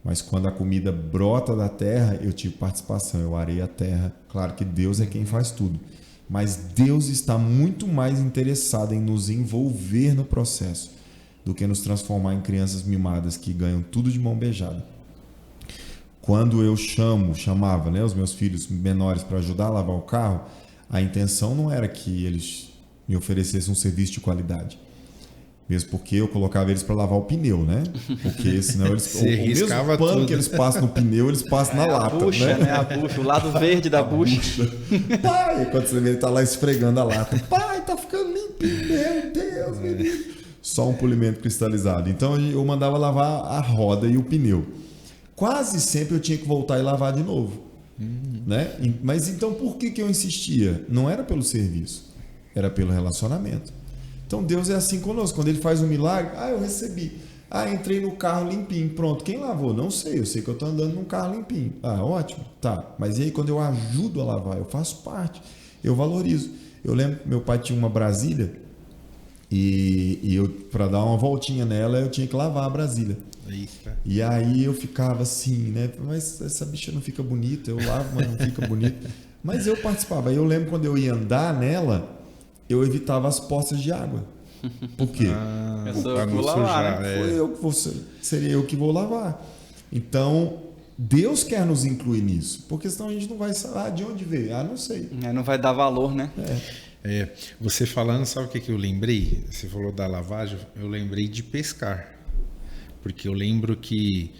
Mas quando a comida brota da terra, eu tive participação, eu arei a terra. Claro que Deus é quem faz tudo. Mas Deus está muito mais interessado em nos envolver no processo do que nos transformar em crianças mimadas que ganham tudo de mão beijada. Quando eu chamava, né, os meus filhos menores para ajudar a lavar o carro, a intenção não era que eles me oferecessem um serviço de qualidade. Mesmo porque eu colocava eles para lavar o pneu, né? Porque senão eles... o mesmo pano tudo. Que eles passam no pneu, eles passam na lata. A bucha, né? A bucha, o lado verde da bucha. Pai, quando você vê ele tá lá esfregando a lata. Pai, tá ficando limpo. Meu Deus, menino. Só um polimento cristalizado. Então eu mandava lavar a roda e o pneu. Quase sempre eu tinha que voltar e lavar de novo. Né? Mas então por que eu insistia? Não era pelo serviço, era pelo relacionamento. Então Deus é assim conosco. Quando Ele faz um milagre, eu recebi. Entrei no carro limpinho. Pronto, quem lavou? Não sei, eu sei que eu estou andando num carro limpinho. Ótimo, tá. Mas e aí quando eu ajudo a lavar, eu faço parte, eu valorizo. Eu lembro que meu pai tinha uma Brasília e eu, para dar uma voltinha nela, eu tinha que lavar a Brasília. E aí eu ficava assim, né? Mas essa bicha não fica bonita, eu lavo, mas não fica bonita. Mas eu participava. Aí eu lembro quando eu ia andar nela, eu evitava as poças de água. Por quê? Para não lavar, Seria eu que vou lavar. Então, Deus quer nos incluir nisso, porque senão a gente não vai saber de onde veio. Não sei. Não vai dar valor, né? Você falando, sabe o que eu lembrei? Você falou da lavagem, eu lembrei de pescar. Porque eu lembro que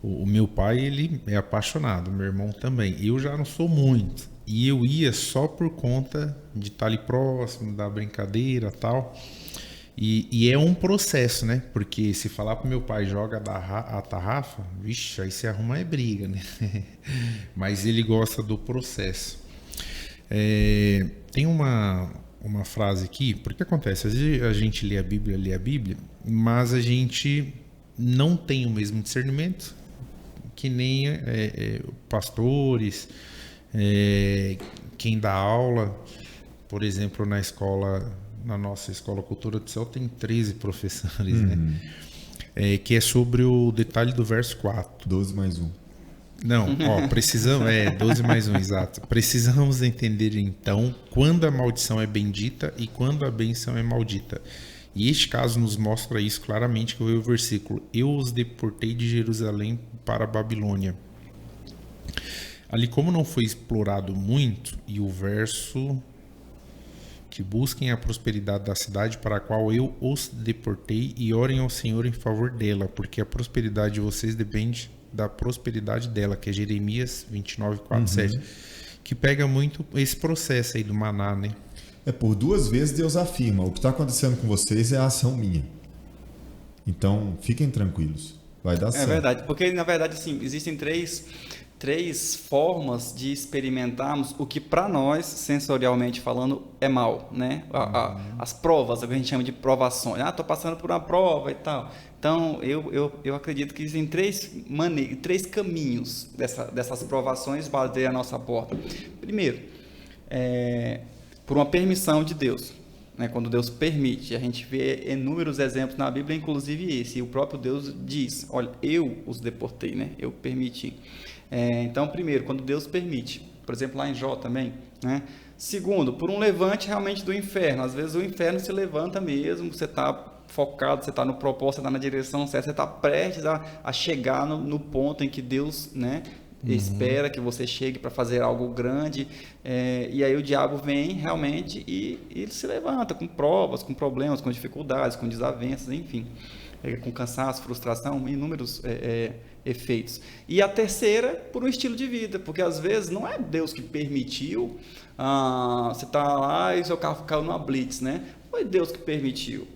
o meu pai, ele é apaixonado, meu irmão também. Eu já não sou muito. E eu ia só por conta de estar ali próximo, da brincadeira e tal. E é um processo, né? Porque se falar pro meu pai, joga a tarrafa, vixe, aí se arruma briga, né? Mas ele gosta do processo. Tem uma frase aqui, porque acontece, às vezes a gente lê a Bíblia, mas a gente não tem o mesmo discernimento que nem pastores, quem dá aula, por exemplo, na nossa escola Cultura do Céu tem 13 professores, né? Que é sobre o detalhe do verso 4. 12 mais 1. Não, precisamos, 12 mais 1, exato. Precisamos entender então quando a maldição é bendita e quando a bênção é maldita. E este caso nos mostra isso claramente, que eu vi o versículo: eu os deportei de Jerusalém para a Babilônia. Ali, como não foi explorado muito, e o verso que busquem a prosperidade da cidade para a qual eu os deportei e orem ao Senhor em favor dela, porque a prosperidade de vocês depende da prosperidade dela, que é Jeremias 29, 4, 7, que pega muito esse processo aí do maná, né? Por 2 vezes Deus afirma: o que está acontecendo com vocês é a ação minha. Então, fiquem tranquilos, vai dar certo. É verdade, porque na verdade assim, existem três formas de experimentarmos o que para nós, sensorialmente falando, é mal, né? As provas, o que a gente chama de provações. Estou passando por uma prova e tal. Então, eu acredito que existem 3 caminhos dessas provações bater a nossa porta. Primeiro, por uma permissão de Deus, né? Quando Deus permite, a gente vê inúmeros exemplos na Bíblia, inclusive esse, e o próprio Deus diz: olha, eu os deportei, né? Eu permiti. Então, primeiro, quando Deus permite, por exemplo, lá em Jó também, né? Segundo, por um levante realmente do inferno. Às vezes o inferno se levanta mesmo, você está focado, você está no propósito, você está na direção certa, você está prestes a chegar no ponto em que Deus, né, espera que você chegue para fazer algo grande, e aí o diabo vem realmente e ele se levanta com provas, com problemas, com dificuldades, com desavenças, enfim, com cansaço, frustração, inúmeros efeitos. E a terceira, por um estilo de vida, porque às vezes não é Deus que permitiu, você está lá e seu carro caiu numa blitz, né? Foi Deus que permitiu.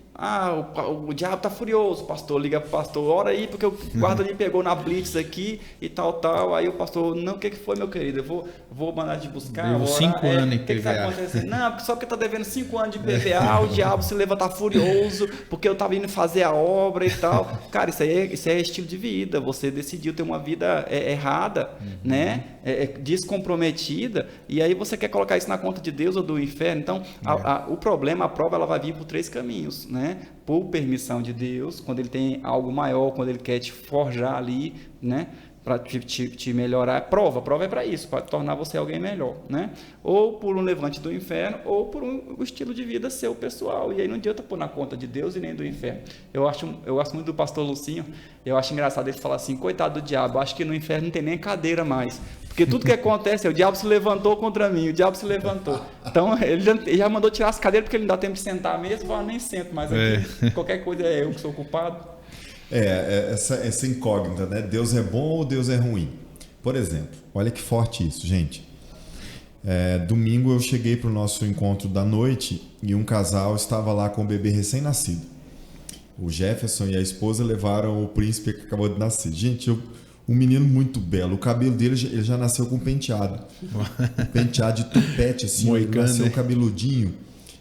O diabo está furioso, pastor, liga para o pastor, ora aí, porque o guarda me pegou na blitz aqui e tal, aí o pastor, não, o que foi, meu querido? Eu vou mandar te buscar. Deu 5 anos em PVA. O que está acontecendo? Não, só porque está devendo 5 anos de PVA, o diabo se levanta furioso, porque eu estava indo fazer a obra e tal. Cara, isso é estilo de vida, você decidiu ter uma vida errada, né? Descomprometida, e aí você quer colocar isso na conta de Deus ou do inferno. Então, o problema, a prova, ela vai vir por 3 caminhos, né? Por permissão de Deus, quando ele tem algo maior, quando ele quer te forjar ali, né? Para te melhorar. A prova é para isso, para tornar você alguém melhor, né? Ou por um levante do inferno, ou por um estilo de vida seu pessoal. E aí não adianta pôr na conta de Deus e nem do inferno. Eu gosto muito do pastor Lucinho, eu acho engraçado ele falar assim: coitado do diabo, acho que no inferno não tem nem cadeira mais. Porque tudo que acontece o diabo se levantou contra mim, o diabo se levantou. Então, ele já mandou tirar as cadeiras, porque ele não dá tempo de sentar mesmo, eu nem sento mais aqui. Qualquer coisa é eu que sou culpado. Essa incógnita, né? Deus é bom ou Deus é ruim? Por exemplo, olha que forte isso, gente. Domingo eu cheguei para o nosso encontro da noite e um casal estava lá com o bebê recém-nascido. O Jefferson e a esposa levaram o príncipe que acabou de nascer. Gente, um menino muito belo. O cabelo dele ele já nasceu com penteado. Um penteado de tupete, assim. Ele nasceu cabeludinho.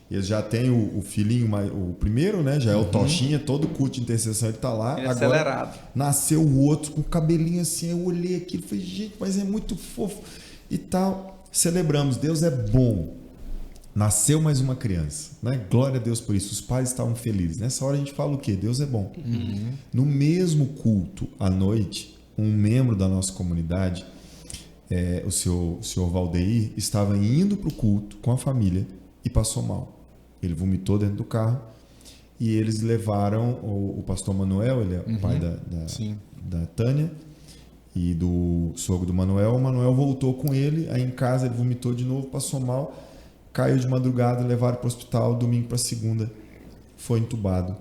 Ele já tem o filhinho, o primeiro, né? Já é o Tochinha, todo culto de intercessão ele tá lá. Ele agora acelerado. Nasceu o outro com o cabelinho assim. Eu olhei aquilo e falei, gente, mas é muito fofo e tal. Celebramos, Deus é bom. Nasceu mais uma criança, né? Glória a Deus por isso. Os pais estavam felizes. Nessa hora a gente fala o quê? Deus é bom. No mesmo culto, à noite, um membro da nossa comunidade, o senhor Valdeir, estava indo para o culto com a família e passou mal. Ele vomitou dentro do carro e eles levaram o pastor Manuel, ele é o pai da Tânia e do sogro do Manuel. O Manuel voltou com ele, aí em casa ele vomitou de novo, passou mal, caiu de madrugada, levaram para o hospital, domingo para segunda, foi entubado.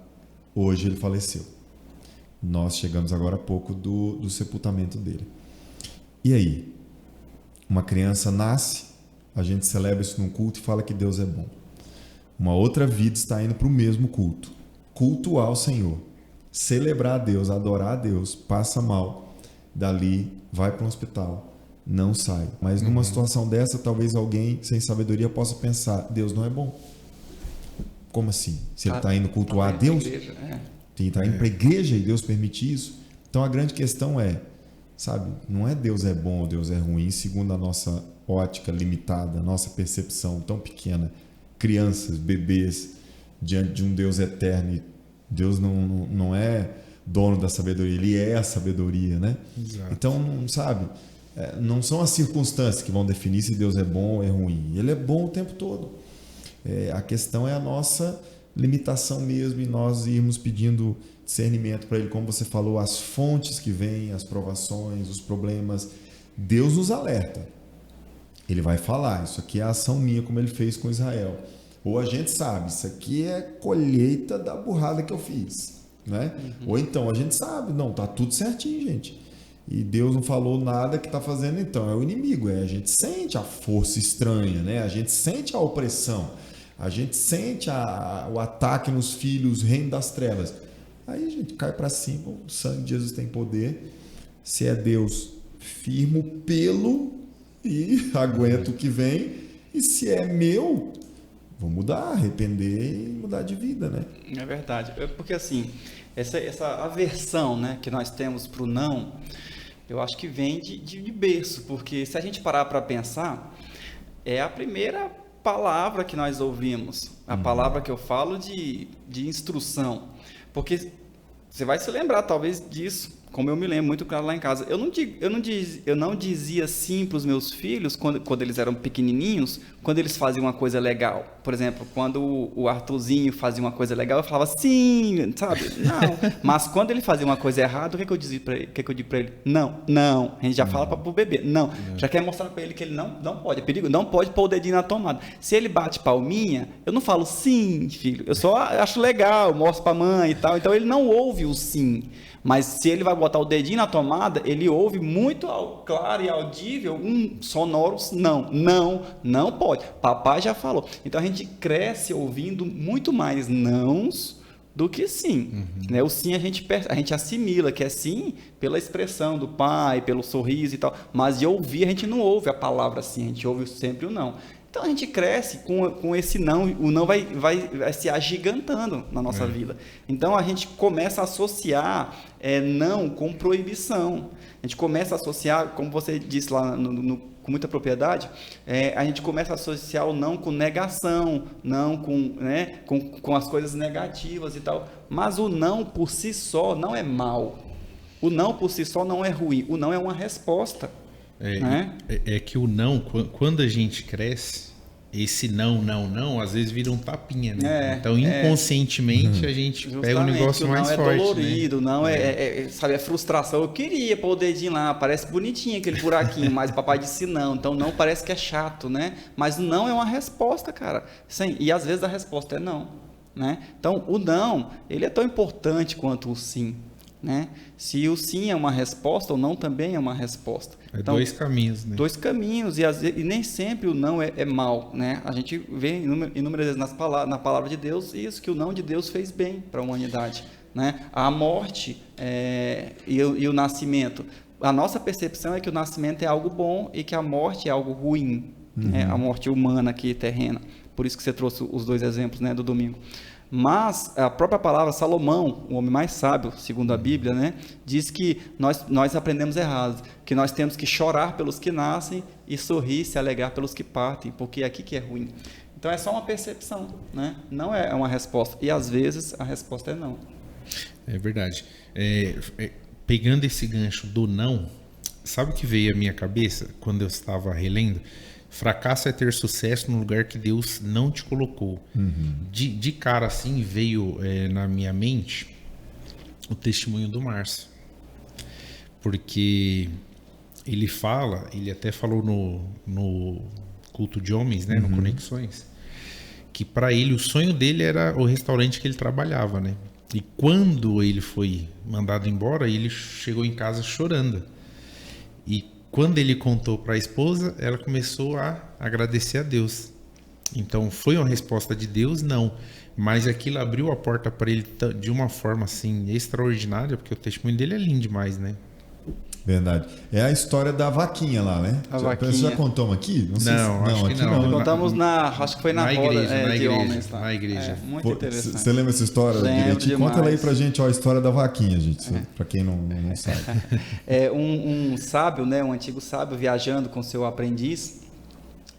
Hoje ele faleceu. Nós chegamos agora há pouco do sepultamento dele. E aí? Uma criança nasce, a gente celebra isso num culto e fala que Deus é bom. Uma outra vida está indo para o mesmo culto. Cultuar o Senhor. Celebrar a Deus, adorar a Deus, passa mal. Dali, vai para um hospital, não sai. Mas numa situação dessa, talvez alguém sem sabedoria possa pensar, Deus não é bom. Como assim? Se ele está indo cultuar a Deus, está indo para a igreja e Deus permite isso. Então a grande questão é, sabe, não é Deus é bom ou Deus é ruim, segundo a nossa ótica limitada, a nossa percepção tão pequena. Crianças, bebês, diante de um Deus eterno. Deus não é dono da sabedoria, ele é a sabedoria, né? Exato. Então, sabe, não são as circunstâncias que vão definir se Deus é bom ou é ruim. Ele é bom o tempo todo. A questão é a nossa limitação mesmo e nós irmos pedindo discernimento para ele, como você falou, as fontes que vêm, as provações, os problemas. Deus nos alerta. Ele vai falar, isso aqui é a ação minha, como ele fez com Israel. Ou a gente sabe, isso aqui é colheita da burrada que eu fiz, né? Ou então a gente sabe, não, tá tudo certinho, gente. E Deus não falou nada que tá fazendo, então é o inimigo. A gente sente a força estranha, né? A gente sente a opressão, a gente sente o ataque nos filhos, reino das trevas. Aí a gente cai para cima, o sangue de Jesus tem poder. Se é Deus, firmo pelo e aguento o que vem. E se é meu, vou mudar, arrepender e mudar de vida, né? É verdade. Porque assim, essa aversão, né, que nós temos para o não, eu acho que vem de berço. Porque se a gente parar para pensar, é a primeira palavra que nós ouvimos. A palavra que eu falo de instrução. Porque você vai se lembrar talvez disso, como eu me lembro muito claro lá em casa. Eu não dizia sim para os meus filhos quando eles eram pequenininhos, quando eles faziam uma coisa legal. Por exemplo, quando o Arthurzinho fazia uma coisa legal, eu falava sim, sabe? Não. Mas quando ele fazia uma coisa errada, o que eu dizia para ele? O que eu digo para ele? Não. A gente já fala para o bebê. Não. Já quer mostrar para ele que ele não pode. É perigo. Não pode pôr o dedinho na tomada. Se ele bate palminha, eu não falo sim, filho. Eu só acho legal, mostro para a mãe e tal. Então ele não ouve o sim. Mas se ele vai botar o dedinho na tomada, ele ouve muito claro e audível um sonoro não pode. Papai já falou. Então a gente cresce ouvindo muito mais nãos do que sim. Né? O sim a gente assimila que é sim pela expressão do pai, pelo sorriso e tal. Mas de ouvir a gente não ouve a palavra sim, a gente ouve sempre o não. Então a gente cresce com esse não, o não vai se agigantando na nossa vida. Então a gente começa a associar não com proibição. A gente começa a associar, como você disse lá com muita propriedade, a gente começa a associar o não com negação, não com as coisas negativas e tal. Mas o não por si só não é mal. O não por si só não é ruim. O não é uma resposta. É que o não, quando a gente cresce, esse não, às vezes vira um tapinha, né? Então, inconscientemente, a gente pega um negócio mais forte. Não é dolorido, né? Não sabe, é frustração. Eu queria pôr o dedinho lá, parece bonitinho aquele buraquinho, mas o papai disse não. Então, não parece que é chato, né? Mas não é uma resposta, cara. Sim, e às vezes a resposta é não, né? Então, o não, ele é tão importante quanto o sim. né? Se o sim é uma resposta, o não também é uma resposta. Então, dois caminhos, né? Dois caminhos, e nem sempre o não é mal, né? A gente vê inúmeras vezes na palavra de Deus isso, que o não de Deus fez bem para a humanidade, né? A morte e o nascimento. A nossa percepção é que o nascimento é algo bom e que a morte é algo ruim, né? A morte humana aqui, terrena. Por isso que você trouxe os dois exemplos, né, do domingo. Mas a própria palavra, Salomão, o homem mais sábio, segundo a Bíblia, né, diz que nós aprendemos errado, que nós temos que chorar pelos que nascem e sorrir, se alegrar pelos que partem, porque é aqui que é ruim. Então é só uma percepção, né? Não é uma resposta. E às vezes a resposta é não. É verdade. Pegando esse gancho do não, sabe o que veio à minha cabeça quando eu estava relendo? Fracasso é ter sucesso no lugar que Deus não te colocou. De cara assim veio na minha mente o testemunho do Márcio. Porque ele até falou no culto de homens, né, no Conexões, que para ele o sonho dele era o restaurante que ele trabalhava, né? E quando ele foi mandado embora, ele chegou em casa chorando. E quando ele contou para a esposa, ela começou a agradecer a Deus. Então, foi uma resposta de Deus? Não. Mas aquilo abriu a porta para ele de uma forma assim extraordinária, porque o testemunho dele é lindo demais, né? Verdade. É a história da vaquinha lá, né? Vaquinha. Você já contamos aqui? Não, acho que não. Contamos acho que foi na roda de homens. Tá? Na igreja. Muito interessante. Você lembra essa história? Conta ela aí pra gente, a história da vaquinha, gente, pra quem não sabe. Um sábio, né, um antigo sábio, viajando com seu aprendiz,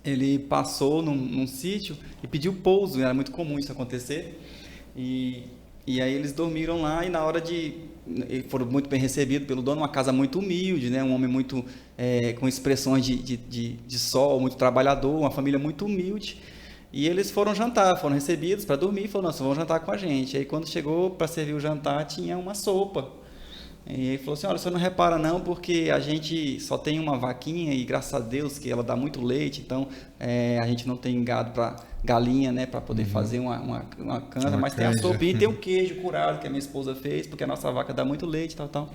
ele passou num sítio e pediu pouso, era muito comum isso acontecer, e aí eles dormiram lá e na hora foram muito bem recebidos pelo dono, uma casa muito humilde, né? Um homem muito com expressões de sol, muito trabalhador, uma família muito humilde. E eles foram jantar, foram recebidos para dormir e falaram, vão jantar com a gente. Aí quando chegou para servir o jantar, tinha uma sopa. E ele falou assim, olha, você não repara não, porque a gente só tem uma vaquinha e graças a Deus que ela dá muito leite, então a gente não tem gado para galinha, né, para poder fazer uma canja, mas tem a sopinha e tem o queijo curado que a minha esposa fez, porque a nossa vaca dá muito leite, tal.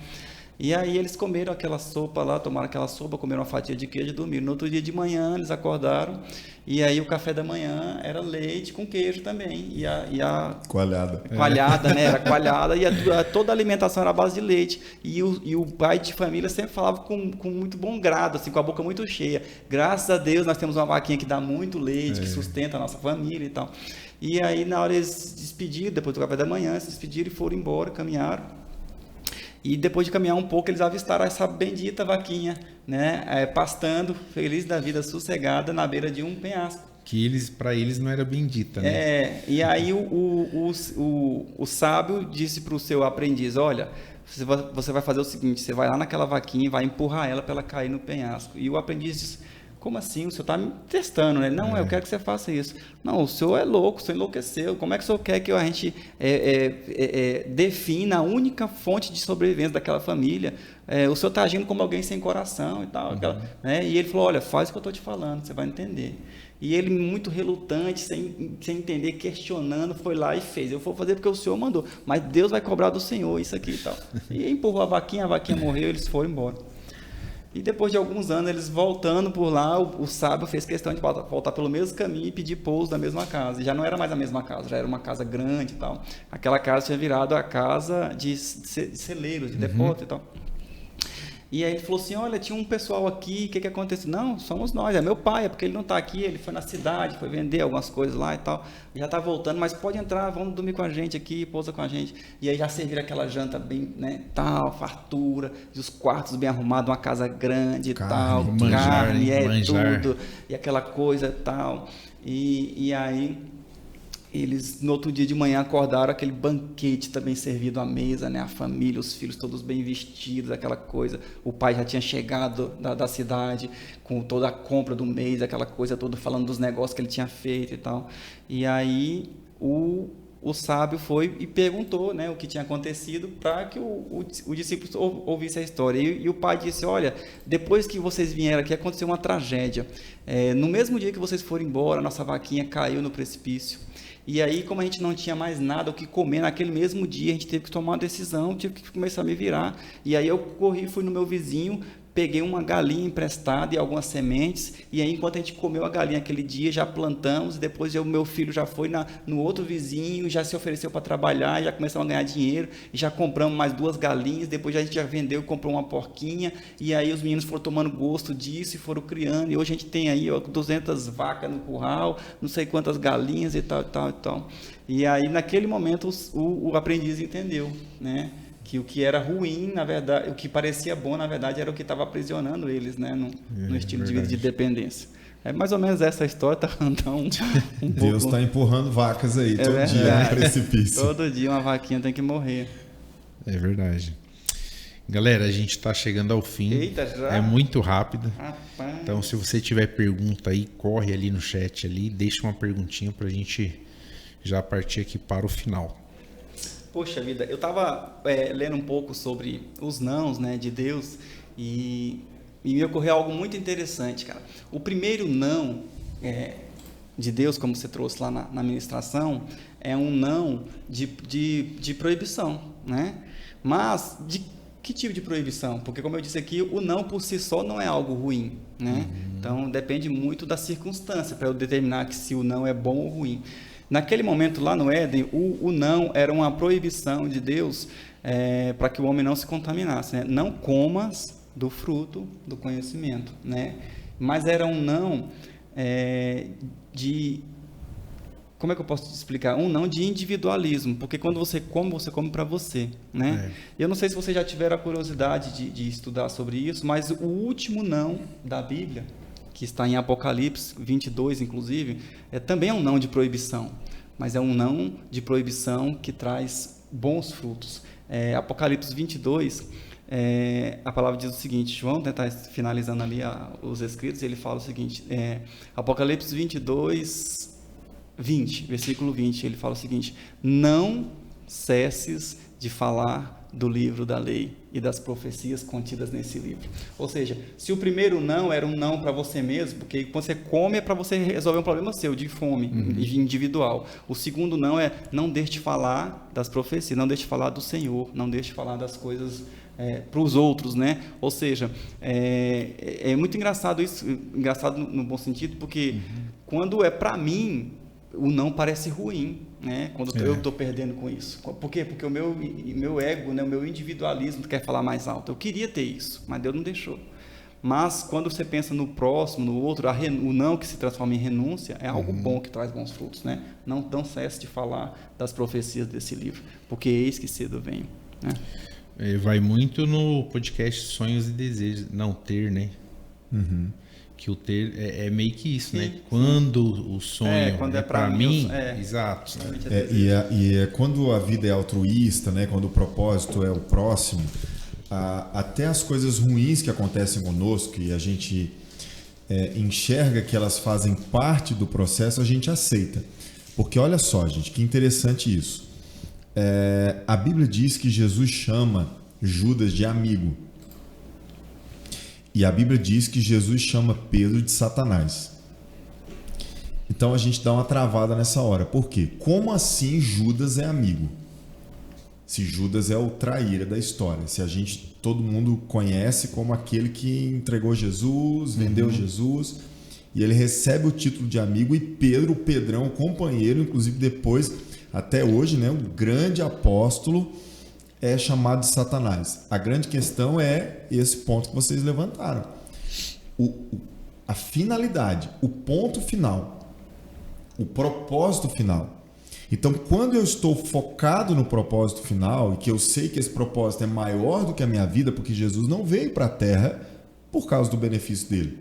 E aí eles comeram aquela sopa lá, tomaram aquela sopa, comeram uma fatia de queijo e dormiram. No outro dia de manhã eles acordaram e aí o café da manhã era leite com queijo também. E a coalhada, né? Era coalhada e toda a alimentação era à base de leite. E o pai de família sempre falava com muito bom grado, assim, com a boca muito cheia. Graças a Deus nós temos uma vaquinha que dá muito leite, que sustenta a nossa família e tal. E aí na hora eles se despediram, depois do café da manhã, se despediram e foram embora, caminharam. E depois de caminhar um pouco, eles avistaram essa bendita vaquinha, né, pastando, feliz da vida, sossegada, na beira de um penhasco. Que para eles não era bendita, né? E aí o sábio disse para o seu aprendiz, olha, você vai fazer o seguinte, você vai lá naquela vaquinha e vai empurrar ela para ela cair no penhasco. E o aprendiz disse, como assim? O senhor está me testando, né? Não, eu quero que você faça isso. Não, o senhor é louco, o senhor enlouqueceu. Como é que o senhor quer que a gente defina a única fonte de sobrevivência daquela família? O senhor está agindo como alguém sem coração e tal. Né? E ele falou, olha, faz o que eu estou te falando, você vai entender. E ele, muito relutante, sem entender, questionando, foi lá e fez. Eu vou fazer porque o senhor mandou, mas Deus vai cobrar do senhor isso aqui e tal. E empurrou a vaquinha morreu, eles foram embora. E depois de alguns anos, eles voltando por lá, o sábio fez questão de voltar pelo mesmo caminho e pedir pouso na mesma casa. E já não era mais a mesma casa, já era uma casa grande e tal. Aquela casa tinha virado a casa de celeiros, de depósito e tal. E aí ele falou assim, olha, tinha um pessoal aqui, o que aconteceu? Não, somos nós, é meu pai, é porque ele não está aqui, ele foi na cidade, foi vender algumas coisas lá e tal, já está voltando, mas pode entrar, vamos dormir com a gente aqui, pousa com a gente. E aí já serviram aquela janta bem, né, tal, fartura, e os quartos bem arrumados, uma casa grande e tal, carne, tudo, e aquela coisa e tal. E aí eles, no outro dia de manhã, acordaram, aquele banquete também servido à mesa, né? A família, os filhos todos bem vestidos, aquela coisa. O pai já tinha chegado da cidade com toda a compra do mês, aquela coisa toda, falando dos negócios que ele tinha feito e tal. E aí o sábio foi e perguntou, né, o que tinha acontecido para que o discípulo ouvisse a história. E o pai disse, olha, depois que vocês vieram aqui, aconteceu uma tragédia. No mesmo dia que vocês foram embora, a nossa vaquinha caiu no precipício. E aí, como a gente não tinha mais nada o que comer naquele mesmo dia, a gente teve que tomar uma decisão, tive que começar a me virar. E aí eu corri, fui no meu vizinho, peguei uma galinha emprestada e algumas sementes, e aí enquanto a gente comeu a galinha aquele dia, já plantamos, e depois o meu filho já foi no outro vizinho, já se ofereceu para trabalhar, já começamos a ganhar dinheiro, e já compramos mais 2 galinhas, depois a gente já vendeu e comprou uma porquinha, e aí os meninos foram tomando gosto disso e foram criando, e hoje a gente tem aí 200 vacas no curral, não sei quantas galinhas e tal, e tal, e tal. E aí naquele momento o aprendiz entendeu, né? Que o que era ruim, na verdade, o que parecia bom, na verdade, era o que estava aprisionando eles, né, no estilo de vida de dependência. É mais ou menos essa história, tá? Então, Deus está empurrando vacas aí todo dia no precipício. Todo dia uma vaquinha tem que morrer. É verdade. Galera, a gente está chegando ao fim. Eita, já? É muito rápido. Rapaz. Então, se você tiver pergunta aí, corre ali no chat ali, deixa uma perguntinha para a gente já partir aqui para o final. Poxa vida, eu estava lendo um pouco sobre os nãos, né, de Deus e me ocorreu algo muito interessante, cara. O primeiro não de Deus, como você trouxe lá na ministração, é um não de proibição, né? Mas de que tipo de proibição? Porque, como eu disse aqui, o não por si só não é algo ruim, né? Então, depende muito da circunstância para eu determinar que se o não é bom ou ruim. Naquele momento lá no Éden, o não era uma proibição de Deus para que o homem não se contaminasse, né? Não comas do fruto do conhecimento, né? Mas era um não como é que eu posso te explicar? Um não de individualismo, porque quando você come para você, né? Eu não sei se vocês já tiveram a curiosidade de estudar sobre isso, mas o último não da Bíblia, que está em Apocalipse 22, inclusive, também é um não de proibição, mas é um não de proibição que traz bons frutos. Apocalipse 22, a palavra diz o seguinte, João está finalizando ali os escritos, ele fala o seguinte, Apocalipse 22, 20, versículo 20, ele fala o seguinte: não cesses de falar do livro da lei e das profecias contidas nesse livro. Ou seja, se o primeiro não era um não para você mesmo, porque quando você come é para você resolver um problema seu, de fome, individual. O segundo não é não deixe de falar das profecias, não deixe de falar do Senhor, não deixe de falar das coisas para os outros, né? Ou seja, é muito engraçado isso, engraçado no bom sentido, porque quando é para mim, o não parece ruim, né? Quando eu estou perdendo com isso. Por quê? Porque o meu ego, né? O meu individualismo quer falar mais alto. Eu queria ter isso, mas Deus não deixou. Mas quando você pensa no próximo, no outro, o não que se transforma em renúncia é algo bom que traz bons frutos, né? Não cesse de falar das profecias desse livro, porque eis que cedo venho, né? Vai muito no podcast Sonhos e Desejos, não ter, né? Que o ter é meio que isso, né? Quando o sonho quando é para mim, exato. E quando a vida é altruísta, né? Quando o propósito é o próximo, até as coisas ruins que acontecem conosco e a gente enxerga que elas fazem parte do processo, a gente aceita. Porque olha só, gente, que interessante isso. A Bíblia diz que Jesus chama Judas de amigo. E a Bíblia diz que Jesus chama Pedro de Satanás. Então a gente dá uma travada nessa hora. Por quê? Como assim Judas é amigo? Se Judas é o traíra da história. Se todo mundo conhece como aquele que entregou Jesus, vendeu Jesus, e ele recebe o título de amigo, e Pedro, o Pedrão, companheiro, inclusive depois, até hoje, né, o grande apóstolo, é chamado de Satanás. A grande questão é esse ponto que vocês levantaram. A finalidade, o ponto final, o propósito final. Então, quando eu estou focado no propósito final e que eu sei que esse propósito é maior do que a minha vida, porque Jesus não veio para a Terra por causa do benefício dele.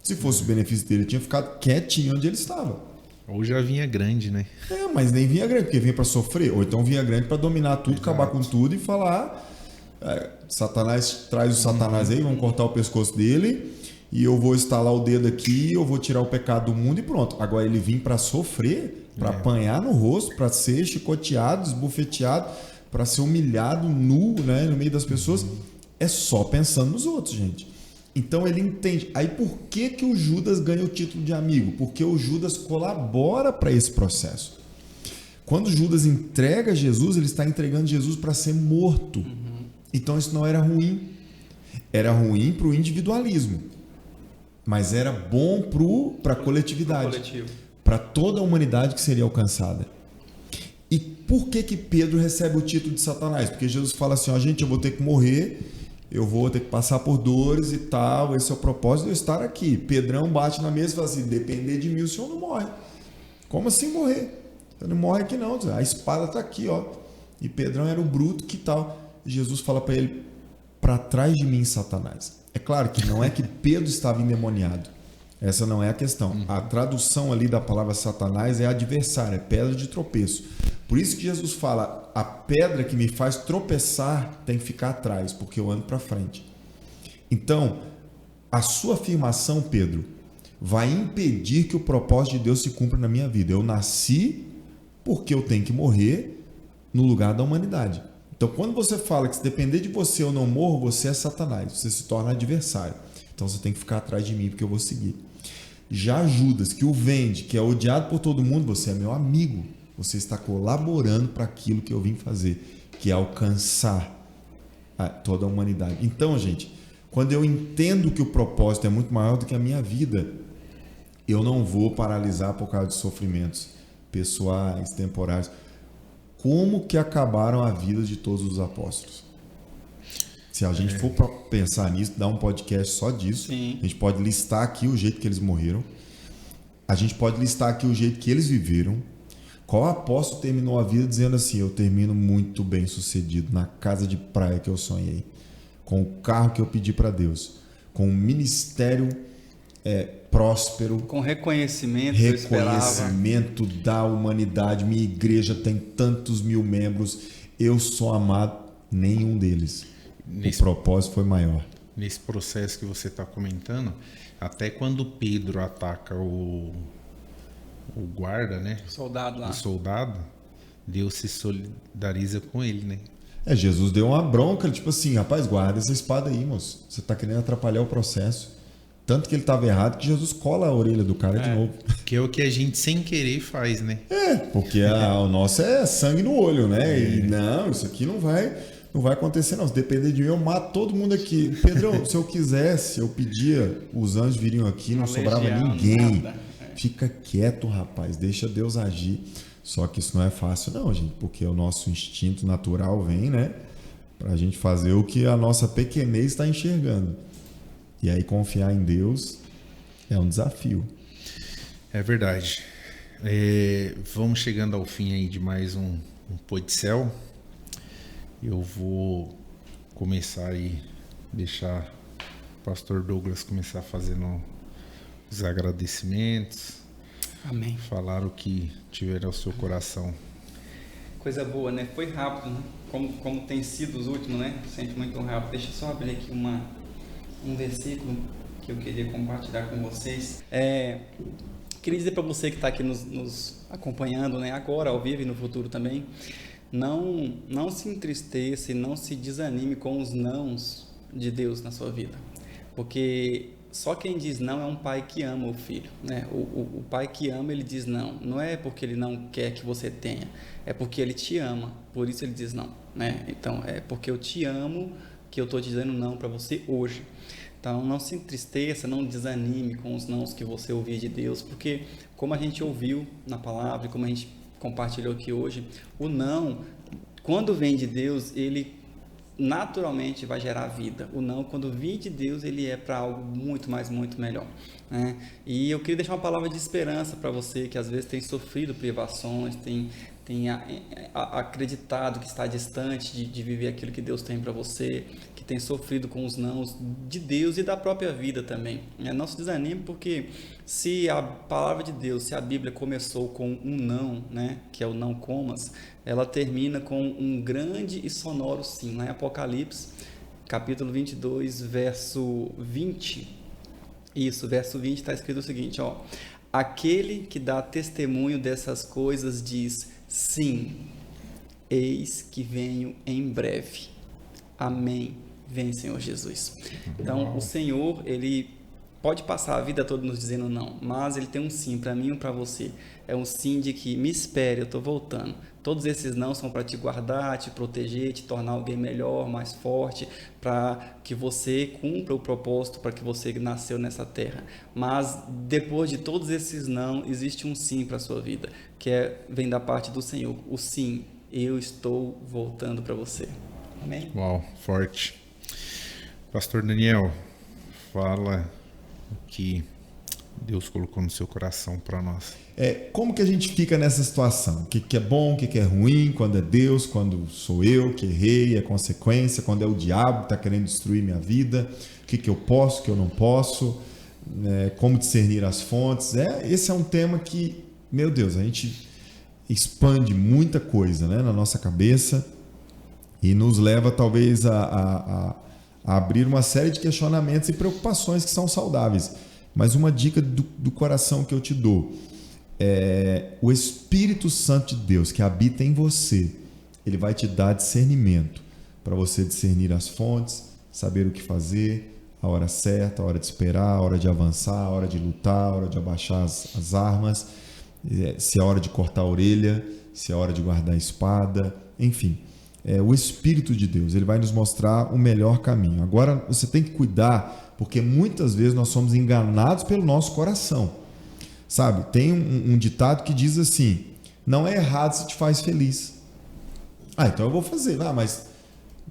Se fosse o benefício dele, ele tinha ficado quietinho onde ele estava. Ou já vinha grande, né? Mas nem vinha grande, porque vinha para sofrer. Ou então vinha grande para dominar tudo, acabar com tudo e falar: Satanás, traz o Satanás aí, vamos cortar o pescoço dele e eu vou estalar o dedo aqui, eu vou tirar o pecado do mundo e pronto. Agora ele vinha para sofrer, para apanhar no rosto, para ser chicoteado, esbofeteado, para ser humilhado, nu, né, no meio das pessoas. É só pensando nos outros, gente. Então ele entende. Aí por que o Judas ganha o título de amigo? Porque o Judas colabora para esse processo. Quando Judas entrega Jesus, ele está entregando Jesus para ser morto. Então isso não era ruim. Era ruim para o individualismo, mas era bom para a coletividade, para toda a humanidade que seria alcançada. E por que Pedro recebe o título de Satanás? Porque Jesus fala assim, ó, gente, eu vou ter que morrer, eu vou ter que passar por dores e tal, esse é o propósito de eu estar aqui. Pedrão bate na mesa e fala assim, depender de mim o senhor não morre. Como assim morrer? Você não morre aqui não, a espada está aqui, ó. E Pedrão era um bruto, que tal? E Jesus fala para ele, para trás de mim, Satanás. É claro que não é que Pedro estava endemoniado. Essa não é a questão. A tradução ali da palavra Satanás é adversário, é pedra de tropeço. Por isso que Jesus fala, a pedra que me faz tropeçar tem que ficar atrás, porque eu ando para frente. Então, a sua afirmação, Pedro, vai impedir que o propósito de Deus se cumpra na minha vida. Eu nasci porque eu tenho que morrer no lugar da humanidade. Então, quando você fala que se depender de você eu não morro, você é Satanás, você se torna adversário. Então, você tem que ficar atrás de mim, porque eu vou seguir. Já Judas, que o vende, que é odiado por todo mundo, você é meu amigo. Você está colaborando para aquilo que eu vim fazer, que é alcançar toda a humanidade. Então, gente, quando eu entendo que o propósito é muito maior do que a minha vida, eu não vou paralisar por causa de sofrimentos pessoais, temporários. Como que acabaram a vida de todos os apóstolos? Se a gente for para pensar nisso, dar um podcast só disso, Sim. A gente pode listar aqui o jeito que eles morreram, a gente pode listar aqui o jeito que eles viveram. Qual apóstolo terminou a vida dizendo assim, eu termino muito bem sucedido na casa de praia que eu sonhei, com o carro que eu pedi para Deus, com o ministério próspero, com reconhecimento que eu esperava. Reconhecimento da humanidade, minha igreja tem tantos mil membros, eu sou amado. Nenhum deles. O propósito foi maior. Nesse processo que você está comentando, até quando Pedro ataca o guarda, né? Soldado lá. O soldado, Deus se solidariza com ele, né? Jesus deu uma bronca, tipo assim, rapaz, guarda essa espada aí, moço. Você está querendo atrapalhar o processo. Tanto que ele estava errado que Jesus cola a orelha do cara de novo. Que é o que a gente sem querer faz, né? Porque o nosso é sangue no olho, né? E não, isso aqui não vai acontecer não. Se depender de mim, eu mato todo mundo aqui. Pedrão, se eu quisesse, eu pedia, os anjos viriam aqui, não sobrava ninguém. Nada. Fica quieto, rapaz, deixa Deus agir. Só que isso não é fácil não, gente, porque o nosso instinto natural vem, né? Pra gente fazer o que a nossa pequenez está enxergando. E aí confiar em Deus é um desafio. É verdade. Vamos chegando ao fim aí de mais um Podicel. Eu vou começar aí, deixar o pastor Douglas começar fazendo os agradecimentos. Amém. Falar o que tiver ao seu coração. Coisa boa, né? Foi rápido, né? Como tem sido os últimos, né? Sente muito rápido. Deixa eu só abrir aqui um versículo que eu queria compartilhar com vocês. Queria dizer para você que está aqui nos acompanhando, né? Agora, ao vivo e no futuro também, não se entristeça e não se desanime com os nãos de Deus na sua vida, porque só quem diz não é um pai que ama o filho, né? O pai que ama, ele diz não é porque ele não quer que você tenha, é porque ele te ama, por isso ele diz não, né? Então, é porque eu te amo que eu estou te dizendo não para você hoje. Então, não se entristeça, não desanime com os nãos que você ouvir de Deus, porque como a gente ouviu na palavra, como a gente compartilhou aqui hoje, o não, quando vem de Deus, ele naturalmente vai gerar vida. O não, quando vem de Deus, ele é para algo muito mais, muito melhor, né? E eu queria deixar uma palavra de esperança para você que às vezes tem sofrido privações, tem acreditado que está distante de viver aquilo que Deus tem para você, que tem sofrido com os nãos de Deus e da própria vida também. Não se desanime, porque se a palavra de Deus, se a Bíblia começou com um não, né, que é o não comas, ela termina com um grande e sonoro sim. Lá em Apocalipse, capítulo 22, verso 20, verso 20 está escrito o seguinte, ó: aquele que dá testemunho dessas coisas diz: sim, eis que venho em breve. Amém. Vem, Senhor Jesus. Então, o Senhor, ele pode passar a vida toda nos dizendo não, mas ele tem um sim para mim e para você. É um sim de que me espere, eu estou voltando. Todos esses não são para te guardar, te proteger, te tornar alguém melhor, mais forte, para que você cumpra o propósito para que você nasceu nessa terra. Mas depois de todos esses não, existe um sim para a sua vida, que vem da parte do Senhor. O sim, eu estou voltando para você. Amém? Uau, forte. Pastor Daniel, fala o que Deus colocou no seu coração para nós. Como que a gente fica nessa situação? O que é bom, o que é ruim, quando é Deus, quando sou eu que errei, é consequência, quando é o diabo que está querendo destruir minha vida, o que eu posso, o que eu não posso, como discernir as fontes. Esse é um tema que, meu Deus, a gente expande muita coisa, né, na nossa cabeça e nos leva talvez a abrir uma série de questionamentos e preocupações que são saudáveis. Mas uma dica do coração que eu te dou o Espírito Santo de Deus que habita em você, ele vai te dar discernimento para você discernir as fontes, saber o que fazer, a hora certa, a hora de esperar, a hora de avançar, a hora de lutar, a hora de abaixar as armas, se é a hora de cortar a orelha, se é a hora de guardar a espada, enfim. O Espírito de Deus, ele vai nos mostrar o melhor caminho. Agora, você tem que cuidar, porque muitas vezes nós somos enganados pelo nosso coração. Sabe, tem um ditado que diz assim, não é errado se te faz feliz. Então eu vou fazer.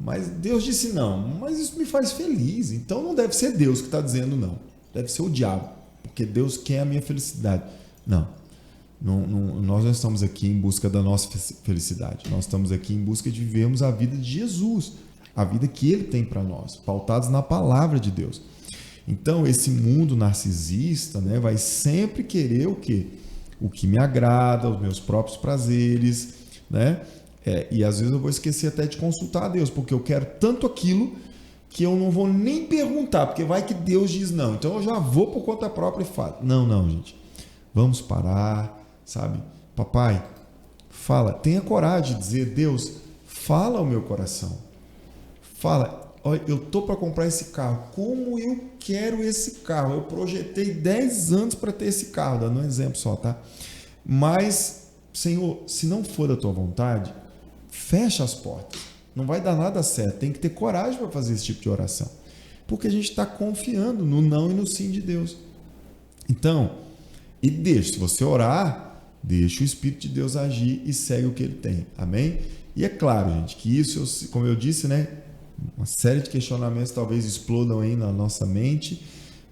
Mas Deus disse não, mas isso me faz feliz. Então não deve ser Deus que está dizendo não. Deve ser o diabo, porque Deus quer a minha felicidade. Não, nós não estamos aqui em busca da nossa felicidade. Nós estamos aqui em busca de vivermos a vida de Jesus, a vida que Ele tem para nós, pautados na palavra de Deus. Então, esse mundo narcisista, né, vai sempre querer o quê? O que me agrada, os meus próprios prazeres, né? E às vezes eu vou esquecer até de consultar a Deus, porque eu quero tanto aquilo que eu não vou nem perguntar, porque vai que Deus diz não. Então eu já vou por conta própria e falo. Não, gente. Vamos parar, sabe? Papai, fala, tenha coragem de dizer, Deus, fala ao meu coração. Fala, olha, eu estou para comprar esse carro. Como eu quero esse carro? Eu projetei 10 anos para ter esse carro, dando um exemplo só, tá? Mas, Senhor, se não for da tua vontade, fecha as portas. Não vai dar nada certo. Tem que ter coragem para fazer esse tipo de oração. Porque a gente está confiando no não e no sim de Deus. Então, se você orar, deixa o Espírito de Deus agir e segue o que Ele tem. Amém? E é claro, gente, que isso, como eu disse, né? Uma série de questionamentos talvez explodam aí na nossa mente,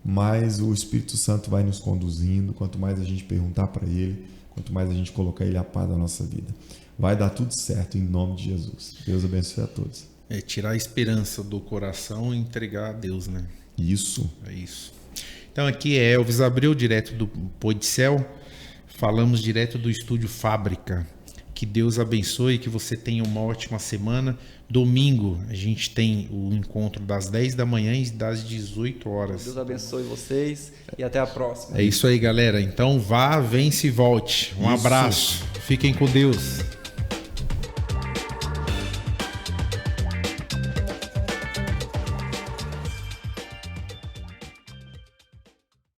mas o Espírito Santo vai nos conduzindo. Quanto mais a gente perguntar para Ele, quanto mais a gente colocar Ele a par da nossa vida, vai dar tudo certo em nome de Jesus. Deus abençoe a todos. Tirar a esperança do coração e entregar a Deus, né? Isso. É isso. Então aqui é Elvis Abreu, direto do Podicel. Falamos direto do estúdio Fábrica. Que Deus abençoe, que você tenha uma ótima semana. Domingo a gente tem o encontro das 10 da manhã e das 18 horas. Deus abençoe vocês e até a próxima. É isso aí, galera. Então vá, vence e volte. Um abraço. Fiquem com Deus.